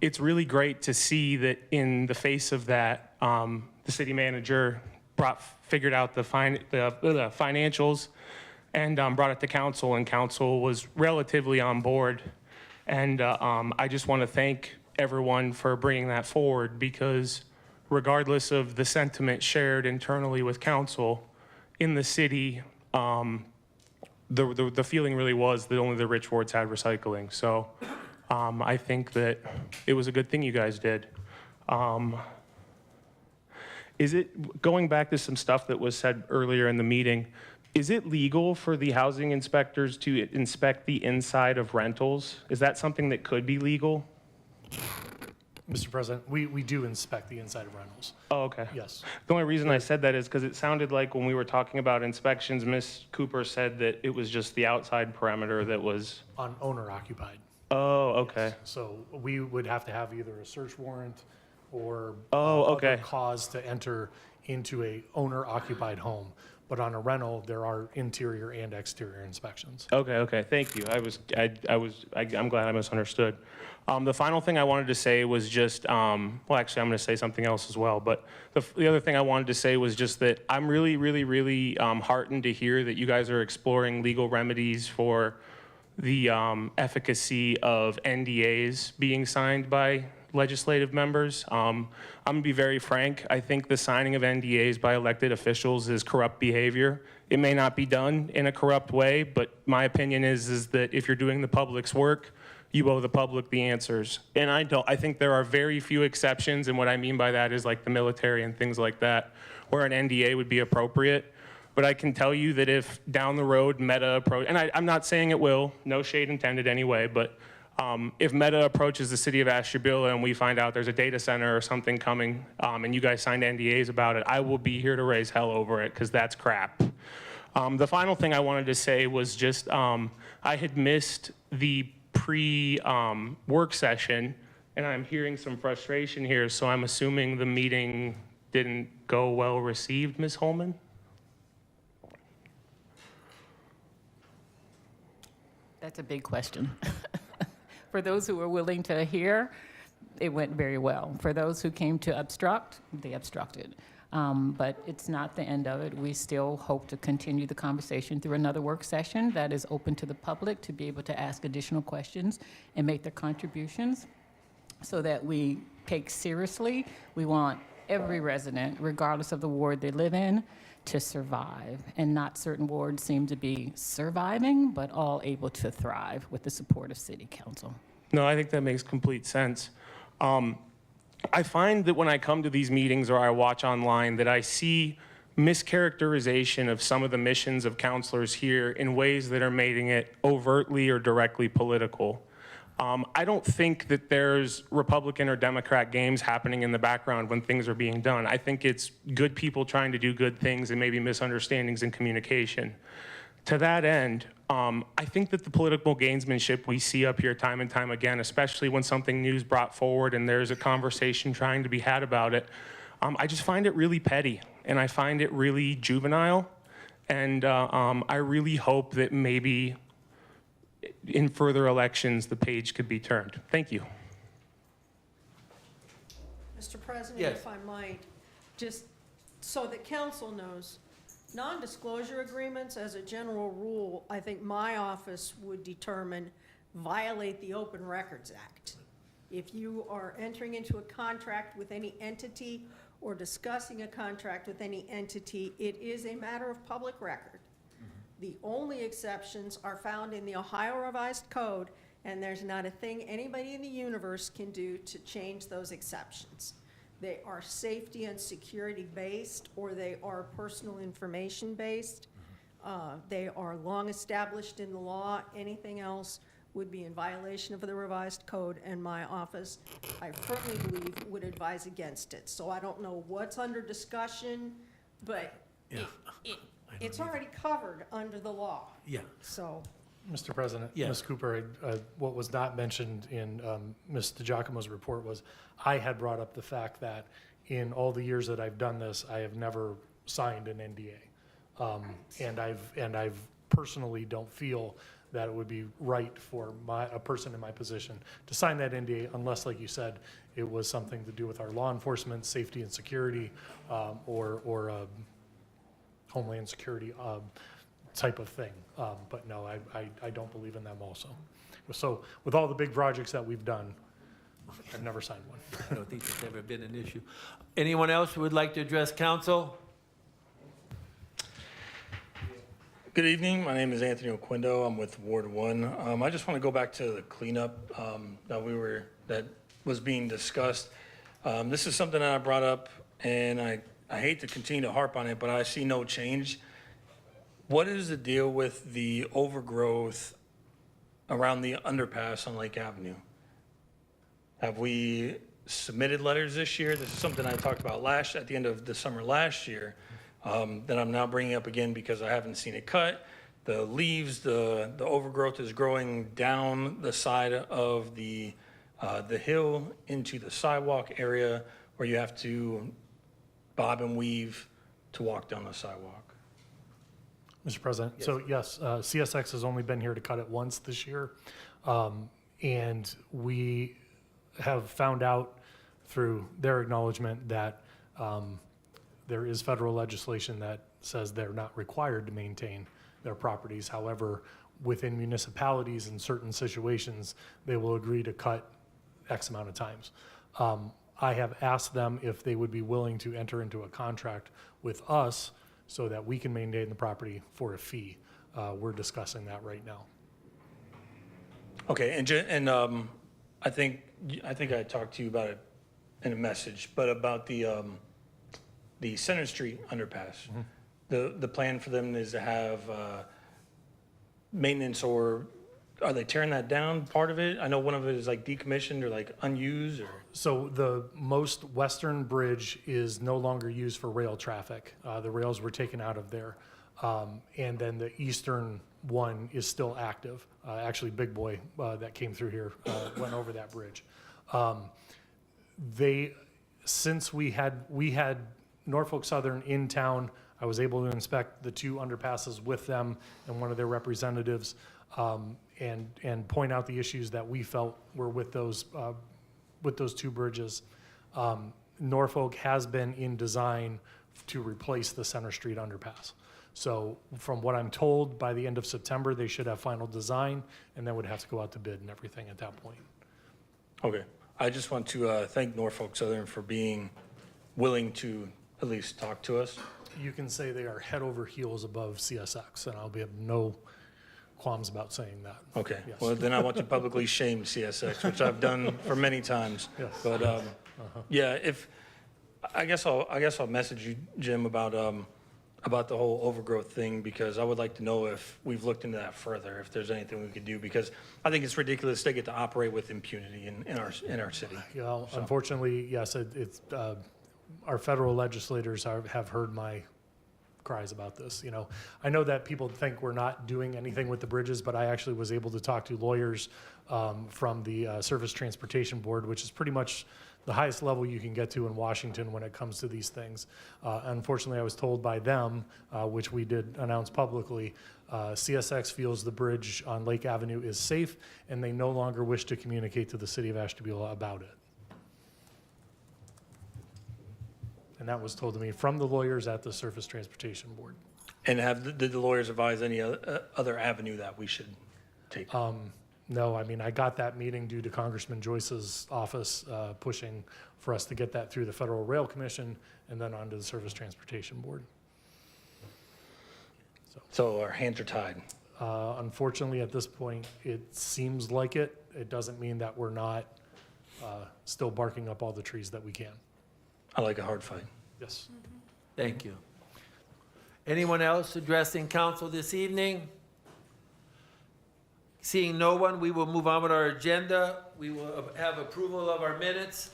it's really great to see that in the face of that, the city manager figured out the financials and brought it to council, and council was relatively on board. And I just want to thank everyone for bringing that forward, because regardless of the sentiment shared internally with council in the city, the feeling really was that only the rich wards had recycling. So I think that it was a good thing you guys did. Is it, going back to some stuff that was said earlier in the meeting, is it legal for the housing inspectors to inspect the inside of rentals? Is that something that could be legal? Mr. President, we do inspect the inside of rentals. Oh, okay. Yes. The only reason I said that is because it sounded like when we were talking about inspections, Ms. Cooper said that it was just the outside perimeter that was. On owner occupied. Oh, okay. So we would have to have either a search warrant or Okay. other cause to enter into a owner occupied home. But on a rental, there are interior and exterior inspections. Okay, thank you. I'm glad I misunderstood. The final thing I wanted to say was just, well, actually, I'm going to say something else as well, but the other thing I wanted to say was just that I'm really heartened to hear that you guys are exploring legal remedies for the efficacy of NDAs being signed by legislative members. I'm going to be very frank. I think the signing of NDAs by elected officials is corrupt behavior. It may not be done in a corrupt way, but my opinion is that if you're doing the public's work, you owe the public the answers. And I think there are very few exceptions, and what I mean by that is like the military and things like that, where an NDA would be appropriate. But I can tell you that if down the road Meta approach, and I'm not saying it will, no shade intended anyway, but if Meta approaches the city of Ashtabula and we find out there's a data center or something coming, and you guys signed NDAs about it, I will be here to raise hell over it, because that's crap. The final thing I wanted to say was just, I had missed the pre-work session, and I'm hearing some frustration here, so I'm assuming the meeting didn't go well received, Ms. Holman? That's a big question. For those who were willing to hear, it went very well. For those who came to obstruct, they obstructed. But it's not the end of it. We still hope to continue the conversation through another work session that is open to the public to be able to ask additional questions and make their contributions so that we take seriously. We want every resident, regardless of the ward they live in, to survive. And not certain wards seem to be surviving, but all able to thrive with the support of City Council. No, I think that makes complete sense. I find that when I come to these meetings or I watch online that I see mischaracterization of some of the missions of councilors here in ways that are making it overtly or directly political. I don't think that there's Republican or Democrat games happening in the background when things are being done. I think it's good people trying to do good things and maybe misunderstandings in communication. To that end, I think that the political gamesmanship we see up here time and time again, especially when something new is brought forward and there's a conversation trying to be had about it, I just find it really petty and I find it really juvenile. And I really hope that maybe in further elections, the page could be turned. Thank you. Mr. President, Yes. if I might, just so that council knows, non-disclosure agreements, as a general rule, I think my office would determine violate the Open Records Act. If you are entering into a contract with any entity or discussing a contract with any entity, it is a matter of public record. The only exceptions are found in the Ohio Revised Code, and there's not a thing anybody in the universe can do to change those exceptions. They are safety and security based, or they are personal information based. They are long established in the law. Anything else would be in violation of the Revised Code, and my office, I firmly believe, would advise against it. So I don't know what's under discussion, but it's already covered under the law. Yeah. So, Mr. President, Yes. Ms. Cooper, what was not mentioned in Ms. DiGiacomo's report was I had brought up the fact that in all the years that I've done this, I have never signed an NDA. And I've personally don't feel that it would be right for a person in my position to sign that NDA unless, like you said, it was something to do with our law enforcement, safety and security, or Homeland Security type of thing. But no, I don't believe in them also. So with all the big projects that we've done, I've never signed one. I don't think that's ever been an issue. Anyone else who would like to address council? Good evening. My name is Anthony Oquindo. I'm with Ward 1. I just want to go back to the cleanup that was being discussed. This is something that I brought up, and I hate to continue to harp on it, but I see no change. What is the deal with the overgrowth around the underpass on Lake Avenue? Have we submitted letters this year. This is something I talked about at the end of the summer last year, that I'm now bringing up again because I haven't seen it cut. The leaves, the overgrowth is growing down the side of the hill into the sidewalk area where you have to bob and weave to walk down the sidewalk. Mr. President, so yes, CSX has only been here to cut it once this year. And we have found out through their acknowledgement that there is federal legislation that says they're not required to maintain their properties. However, within municipalities in certain situations, they will agree to cut X amount of times. I have asked them if they would be willing to enter into a contract with us so that we can maintain the property for a fee. We're discussing that right now. Okay, I think I talked to you about it in a message, but about the Center Street underpass. The plan for them is to have maintenance, or are they tearing that down, part of it? I know one of it is like decommissioned or like unused, or? So the most western bridge is no longer used for rail traffic. The rails were taken out of there. And then the eastern one is still active. Actually, Big Boy that came through here went over that bridge. Since we had Norfolk Southern in town, I was able to inspect the two underpasses with them and one of their representatives, and point out the issues that we felt were with those two bridges. Norfolk has been in design to replace the Center Street underpass. So from what I'm told, by the end of September, they should have final design, and then would have to go out to bid and everything at that point. Okay, I just want to thank Norfolk Southern for being willing to at least talk to us. You can say they are head over heels above CSX, and I'll have no qualms about saying that. Okay, Yes. well, then I want to publicly shame CSX, which I've done for many times. Yes. But, yeah, I guess I'll message you, Jim, about the whole overgrowth thing, because I would like to know if we've looked into that further, if there's anything we could do, because I think it's ridiculous they get to operate with impunity in our city. You know, unfortunately, yes, it's our federal legislators have heard my cries about this. You know, I know that people think we're not doing anything with the bridges, but I actually was able to talk to lawyers from the Surface Transportation Board, which is pretty much the highest level you can get to in Washington when it comes to these things. Unfortunately, I was told by them, which we did announce publicly, CSX feels the bridge on Lake Avenue is safe, and they no longer wish to communicate to the city of Ashtabula about it. And that was told to me from the lawyers at the Surface Transportation Board. And did the lawyers advise any other avenue that we should take? No, I mean, I got that meeting due to Congressman Joyce's office pushing for us to get that through the Federal Rail Commission and then onto the Surface Transportation Board. So our hands are tied. Unfortunately, at this point, it seems like it. It doesn't mean that we're not still barking up all the trees that we can. I like a hard fight. Yes. Thank you. Anyone else addressing council this evening? Seeing no one, we will move on with our agenda. We will have approval of our minutes.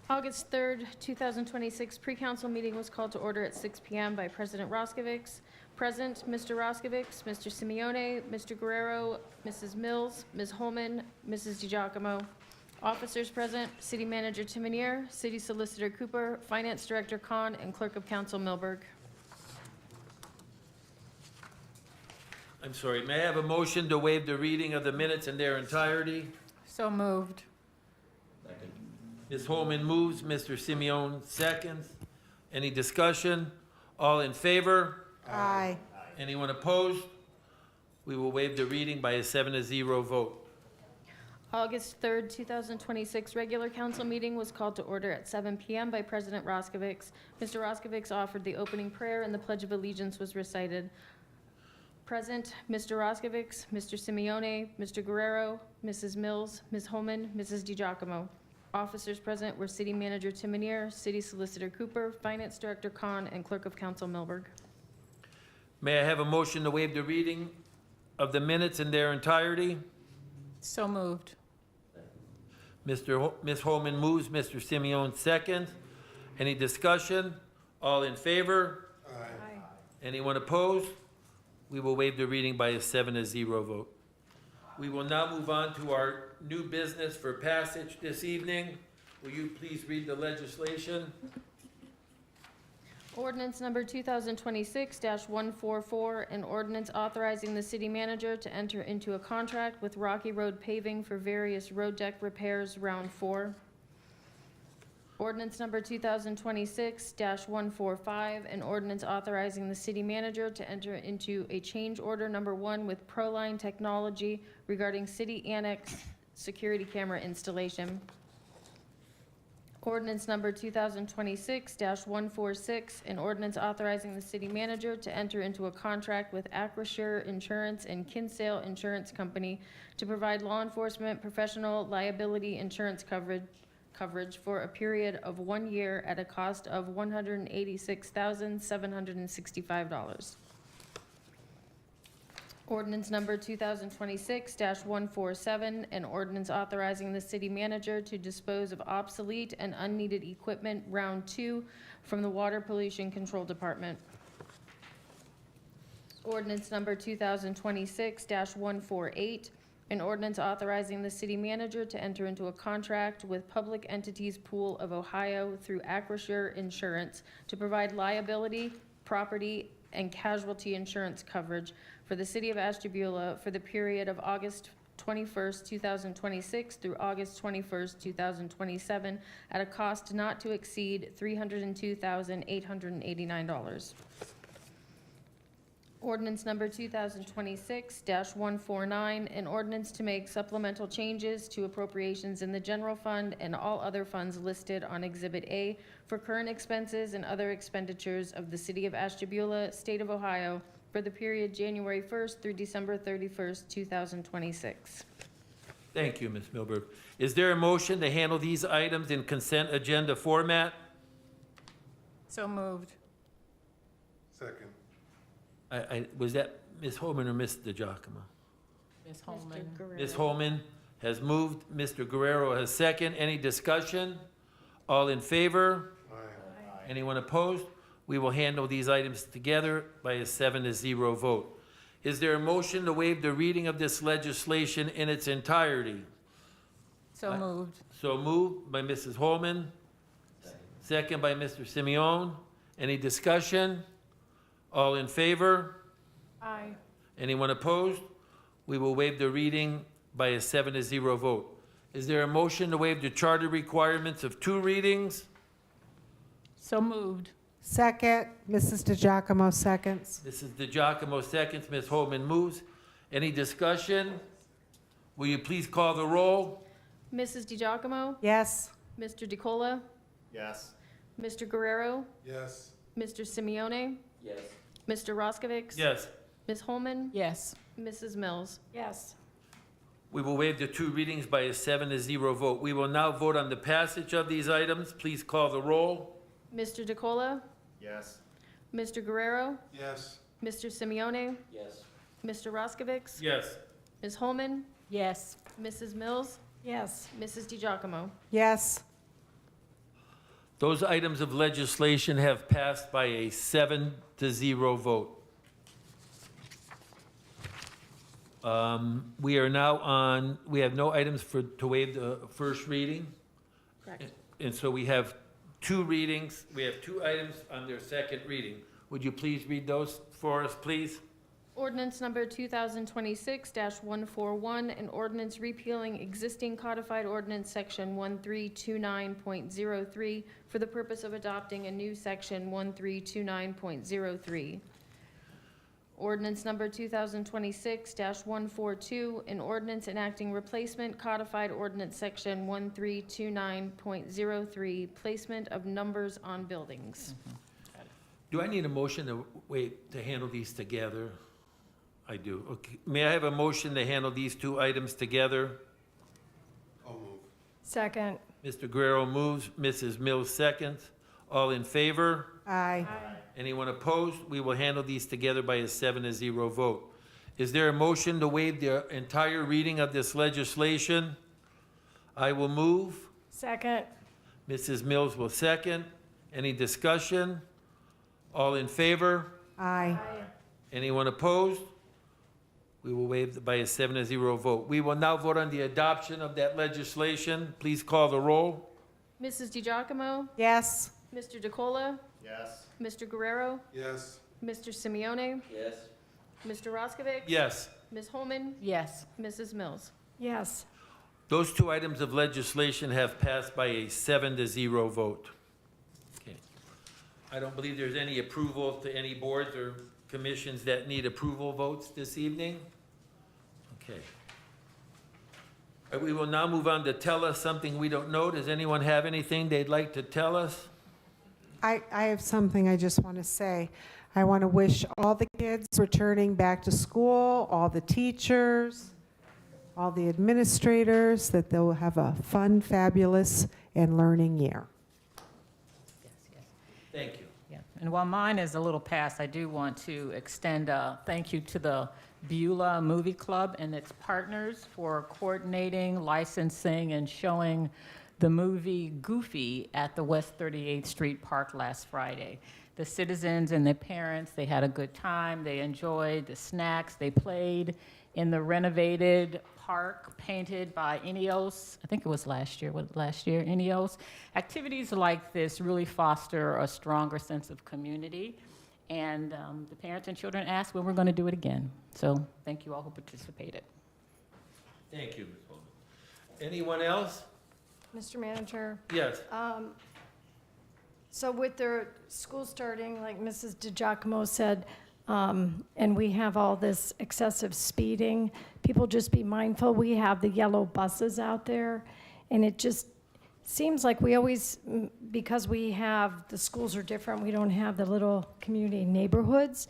August 3rd, 2026 pre-council meeting was called to order at 6 p.m. by President Roscovics. Present, Mr. Roscovics, Mr. Simeone, Mr. Guerrero, Mrs. Mills, Ms. Holman, Mrs. DiGiacomo. Officers present, City Manager Timonier, City Solicitor Cooper, Finance Director Khan, and Clerk of Council Milberg. I'm sorry, may I have a motion to waive the reading of the minutes in their entirety? So moved. Ms. Holman moves, Mr. Simeone seconds. Any discussion? All in favor? Aye. Anyone opposed? We will waive the reading by a 7-0 vote. August 3rd, 2026 regular council meeting was called to order at 7 p.m. by President Roscovics. Mr. Roscovics offered the opening prayer and the Pledge of Allegiance was recited. Present, Mr. Roscovics, Mr. Simeone, Mr. Guerrero, Mrs. Mills, Ms. Holman, Mrs. DiGiacomo. Officers present were City Manager Timonier, City Solicitor Cooper, Finance Director Khan, and Clerk of Council Milberg. May I have a motion to waive the reading of the minutes in their entirety? So moved. Ms. Holman moves, Mr. Simeon seconds. Any discussion? All in favor? Aye. Anyone opposed? We will waive the reading by a 7-0 vote. We will now move on to our new business for passage this evening. Will you please read the legislation? Ordinance number 2026-144, an ordinance authorizing the city manager to enter into a contract with Rocky Road Paving for various road deck repairs, Round 4. Ordinance number 2026-145, an ordinance authorizing the city manager to enter into a change order number 1 with Proline Technology regarding city annex security camera installation. Ordinance number 2026-146, an ordinance authorizing the city manager to enter into a contract with Acrisure Insurance and Kinsale Insurance Company to provide law enforcement professional liability insurance coverage for a period of 1 year at a cost of $186,765. Ordinance number 2026-147, an ordinance authorizing the city manager to dispose of obsolete and unneeded equipment, Round 2, from the Water Pollution Control Department. Ordinance number 2026-148, an ordinance authorizing the city manager to enter into a contract with Public Entities Pool of Ohio through Acrisure Insurance to provide liability, property, and casualty insurance coverage for the city of Ashtabula for the period of August 21st, 2026 through August 21st, 2027 at a cost not to exceed $302,889. Ordinance number 2026-149, an ordinance to make supplemental changes to appropriations in the general fund and all other funds listed on Exhibit A for current expenses and other expenditures of the city of Ashtabula, state of Ohio, for the period January 1st through December 31st, 2026. Thank you, Ms. Milberg. Is there a motion to handle these items in consent agenda format? So moved. Second. Was that Ms. Holman or Ms. DeGiacomo? Ms. Holman. Ms. Holman has moved, Mr. Guerrero has second. Any discussion? All in favor? Anyone opposed? We will handle these items together by a 7-0 vote. Is there a motion to waive the reading of this legislation in its entirety? So moved. So moved by Mrs. Holman. Second by Mr. Simeon. Any discussion? All in favor? Aye. Anyone opposed? We will waive the reading by a 7-0 vote. Is there a motion to waive the charter requirements of 2 readings? So moved. Second, Mrs. DeGiacomo seconds. Mrs. DeGiacomo seconds, Ms. Holman moves. Any discussion? Will you please call the roll? Mrs. DeGiacomo? Yes. Mr. DeCola? Yes. Mr. Guerrero? Yes. Mr. Simeone? Yes. Mr. Roskovich? Yes. Ms. Holman? Yes. Mrs. Mills? Yes. We will waive the 2 readings by a 7-0 vote. We will now vote on the passage of these items. Please call the roll. Mr. DeCola? Yes. Mr. Guerrero? Yes. Mr. Simeone? Yes. Mr. Roskovich? Yes. Ms. Holman? Yes. Mrs. Mills? Yes. Mrs. DeGiacomo? Yes. Those items of legislation have passed by a 7-0 vote. We are now on, we have no items to waive the first reading. Correct. And so we have 2 readings. We have 2 items on their second reading. Would you please read those for us, please? Ordinance number 2026-141, an ordinance repealing existing codified ordinance section 1329.03 for the purpose of adopting a new section 1329.03. Ordinance number 2026-142, an ordinance enacting replacement codified ordinance section 1329.03, placement of numbers on buildings. Do I need a motion to handle these together? I do. Okay. May I have a motion to handle these 2 items together? I'll move. Second. Mr. Guerrero moves, Mrs. Mills seconds. All in favor? Aye. Anyone opposed? We will handle these together by a 7-0 vote. Is there a motion to waive the entire reading of this legislation? I will move. Second. Mrs. Mills will second. Any discussion? All in favor? Aye. Anyone opposed? We will waive by a 7-0 vote. We will now vote on the adoption of that legislation. Please call the roll. Mrs. DiGiacomo? Yes. Mr. DeCola? Yes. Mr. Guerrero? Yes. Mr. Simeone? Yes. Mr. Roskovich? Yes. Ms. Holman? Yes. Mrs. Mills? Yes. Those two items of legislation have passed by a 7-0 vote. Okay. I don't believe there's any approval to any boards or commissions that need approval votes this evening. Okay. We will now move on to tell us something we don't know. Does anyone have anything they'd like to tell us? I have something I just want to say. I want to wish all the kids returning back to school, all the teachers, all the administrators, that they'll have a fun, fabulous, and learning year. Thank you. Yeah, and while mine is a little past, I do want to extend a thank you to the Beulah Movie Club and its partners for coordinating, licensing, and showing the movie Goofy at the West 38th Street Park last Friday. The citizens and their parents, they had a good time. They enjoyed the snacks. They played in the renovated park painted by Ineos. I think it was last year, Ineos. Activities like this really foster a stronger sense of community. And the parents and children asked when we're going to do it again. So thank you all who participated. Thank you, Ms. Holman. Anyone else? Mr. Manager? Yes. So with their school starting, like Mrs. DiGiacomo said, and we have all this excessive speeding, people just be mindful. We have the yellow buses out there, and it just seems like we always, because we have, the schools are different, we don't have the little community neighborhoods.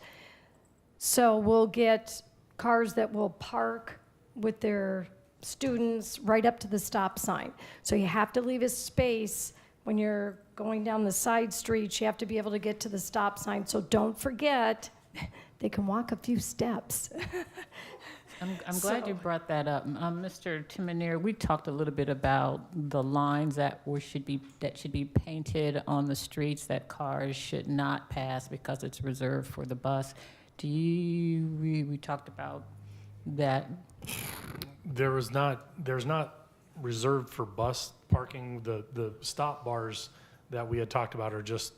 So we'll get cars that will park with their students right up to the stop sign. So you have to leave a space when you're going down the side streets. You have to be able to get to the stop sign. So don't forget, they can walk a few steps. I'm glad you brought that up. Mr. Timonier, we talked a little bit about the lines that should be painted on the streets that cars should not pass because it's reserved for the bus. We talked about that. There's not reserved for bus parking. The stop bars that we had talked about are just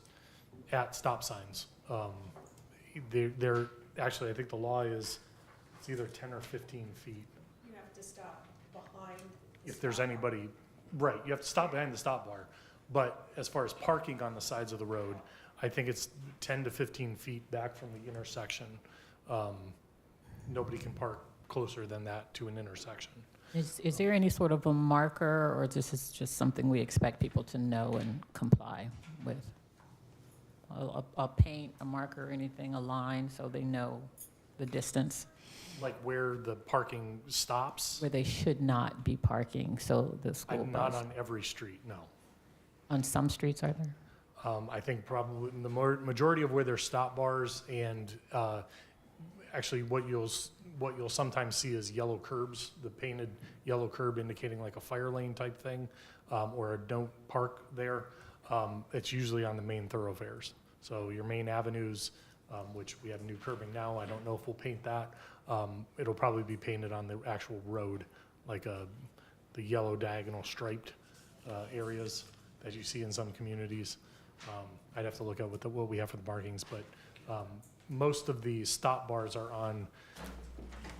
at stop signs. They're actually, I think the law is, it's either 10 or 15 feet. You have to stop behind. If there's anybody, right, you have to stop behind the stop bar. But as far as parking on the sides of the road, I think it's 10 to 15 feet back from the intersection. Nobody can park closer than that to an intersection. Is there any sort of a marker, or this is just something we expect people to know and comply with? A paint, a marker, anything, a line, so they know the distance? Like where the parking stops? Where they should not be parking, so the school bus. Not on every street, no. On some streets, are there? I think probably the majority of where there's stop bars, and actually what you'll sometimes see is yellow curbs, the painted yellow curb indicating like a fire lane type thing, or a don't park there. It's usually on the main thoroughfares. So your main avenues, which we have new curbing now, I don't know if we'll paint that. It'll probably be painted on the actual road, like the yellow diagonal striped areas that you see in some communities. I'd have to look at what we have for the markings, but most of the stop bars are on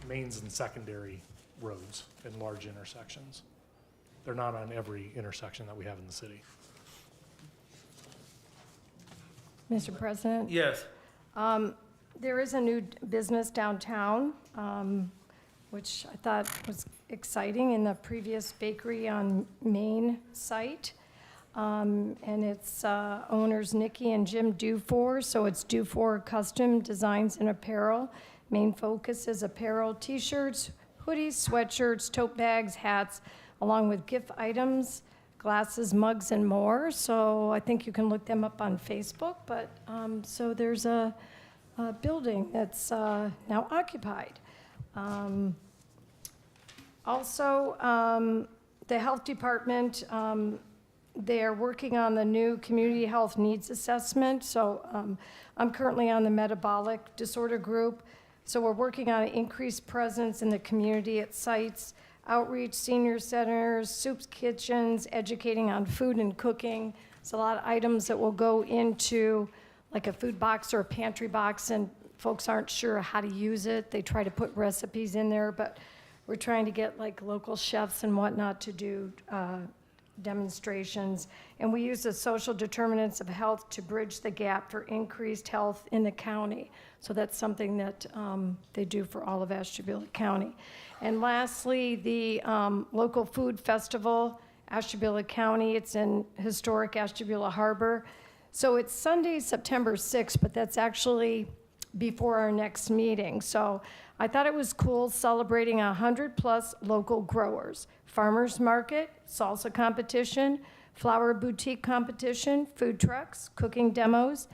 mains and secondary roads and large intersections. They're not on every intersection that we have in the city. Mr. President? Yes. There is a new business downtown, which I thought was exciting, in the previous Bakery on Main site. And it's owners Nikki and Jim Dufour, so it's Dufour Custom Designs and Apparel. Main focus is apparel, t-shirts, hoodies, sweatshirts, tote bags, hats, along with gift items, glasses, mugs, and more. So I think you can look them up on Facebook. But so there's a building that's now occupied. Also, the health department, they're working on the new community health needs assessment. So I'm currently on the metabolic disorder group. So we're working on an increased presence in the community at sites, outreach, senior centers, soups kitchens, educating on food and cooking. It's a lot of items that will go into like a food box or a pantry box, and folks aren't sure how to use it. They try to put recipes in there, but we're trying to get like local chefs and whatnot to do demonstrations. And we use the social determinants of health to bridge the gap for increased health in the county. So that's something that they do for all of Ashtabula County. And lastly, the local food festival, Ashtabula County. It's in historic Ashtabula Harbor. So it's Sunday, September 6th, but that's actually before our next meeting. So I thought it was cool celebrating 100+ local growers. Farmers market, salsa competition, flower boutique competition, food trucks, cooking demos,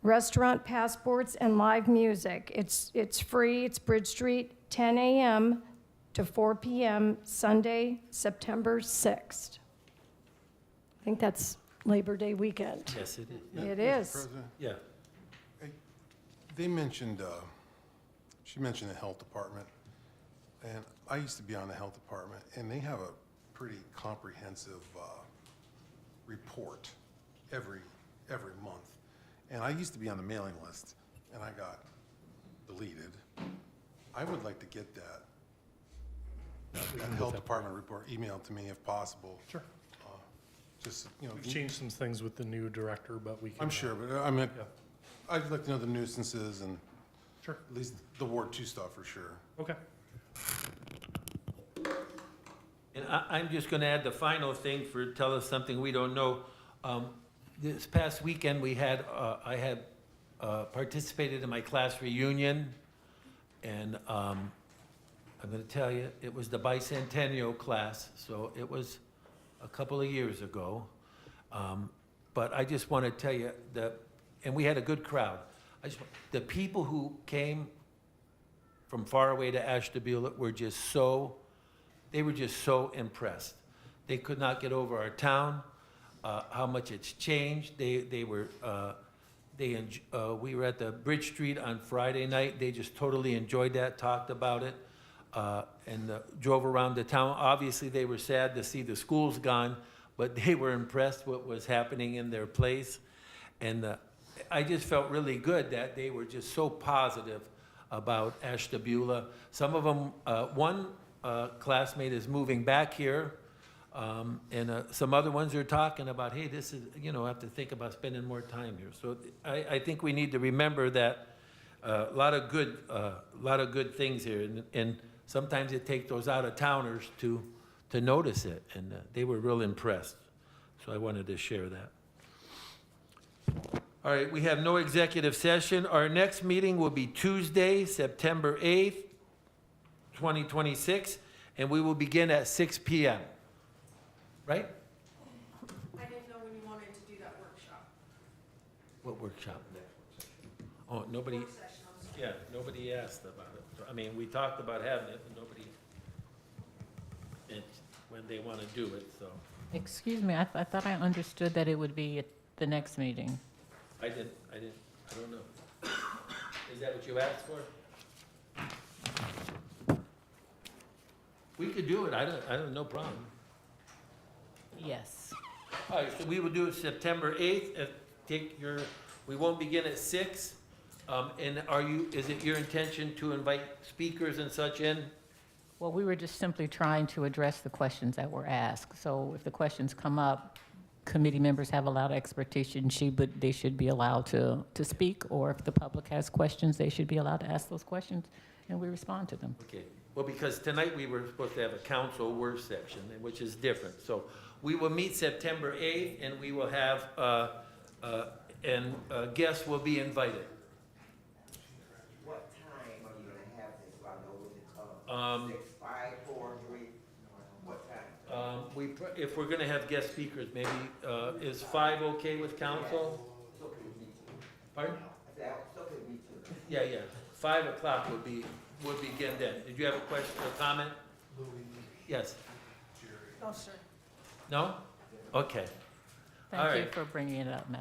restaurant passports, and live music. It's free. It's Bridge Street, 10 a.m. to 4 p.m. Sunday, September 6th. I think that's Labor Day weekend. Yes, it is. It Mr. is. President, Yeah. they mentioned, she mentioned the health department, and I used to be on the health department, and they have a pretty comprehensive report every month. And I used to be on the mailing list, and I got deleted. I would like to get that health department report emailed to me if possible. Sure. Just, you know. We've changed some things with the new director, but we can. I'm sure, but I mean, I'd like to know the nuisances and Sure. at least the Ward 2 stuff for sure. Okay. And I'm just going to add the final thing for tell us something we don't know. This past weekend, we had, I had participated in my class reunion, and I'm going to tell you, it was the bicentennial class, so it was a couple of years ago. But I just want to tell you that, and we had a good crowd. The people who came from far away to Ashtabula were just so, they were just so impressed. They could not get over our town, how much it's changed. We were at the Bridge Street on Friday night. They just totally enjoyed that, talked about it, and drove around the town. Obviously, they were sad to see the schools gone, but they were impressed what was happening in their place. And I just felt really good that they were just so positive about Ashtabula. Some of them, one classmate is moving back here, and some other ones are talking about, hey, this is, you know, I have to think about spending more time here. So I think we need to remember that a lot of good things here, and sometimes it takes those out-of-towners to notice it, and they were real impressed. So I wanted to share that. All right, we have no executive session. Our next meeting will be Tuesday, September 8th, 2026, and we will begin at 6 p.m. Right? I didn't know when you wanted to do that workshop. What workshop? Oh, nobody, yeah, nobody asked about it. So, I mean, we talked about having it, but nobody, when they want to do it, so. Excuse me, I thought I understood that it would be at the next meeting. I don't know. Is that what you asked for? We could do it, I don't, no problem. Yes. All right, so we will do it September 8th, we won't begin at 6. And is it your intention to invite speakers and such in? Well, we were just simply trying to address the questions that were asked. So if the questions come up, committee members have a lot of expertise, but they should be allowed to speak, or if the public has questions, they should be allowed to ask those questions, and we respond to them. Okay, well, because tonight we were supposed to have a council work section, which is different. So we will meet September 8th, and we will have, guests will be invited. What time are you gonna have this? So I know when to come. 6, 5, 4, 3. What time? If we're gonna have guest speakers, maybe, is 5 okay with council? It's okay with me too. Pardon? I said, it's okay with me too. Yeah, 5 o'clock would begin then. Did you have a question or comment? Yes. Jerry, No, sir. No? Okay. All Thank you right. for bringing it up, Madam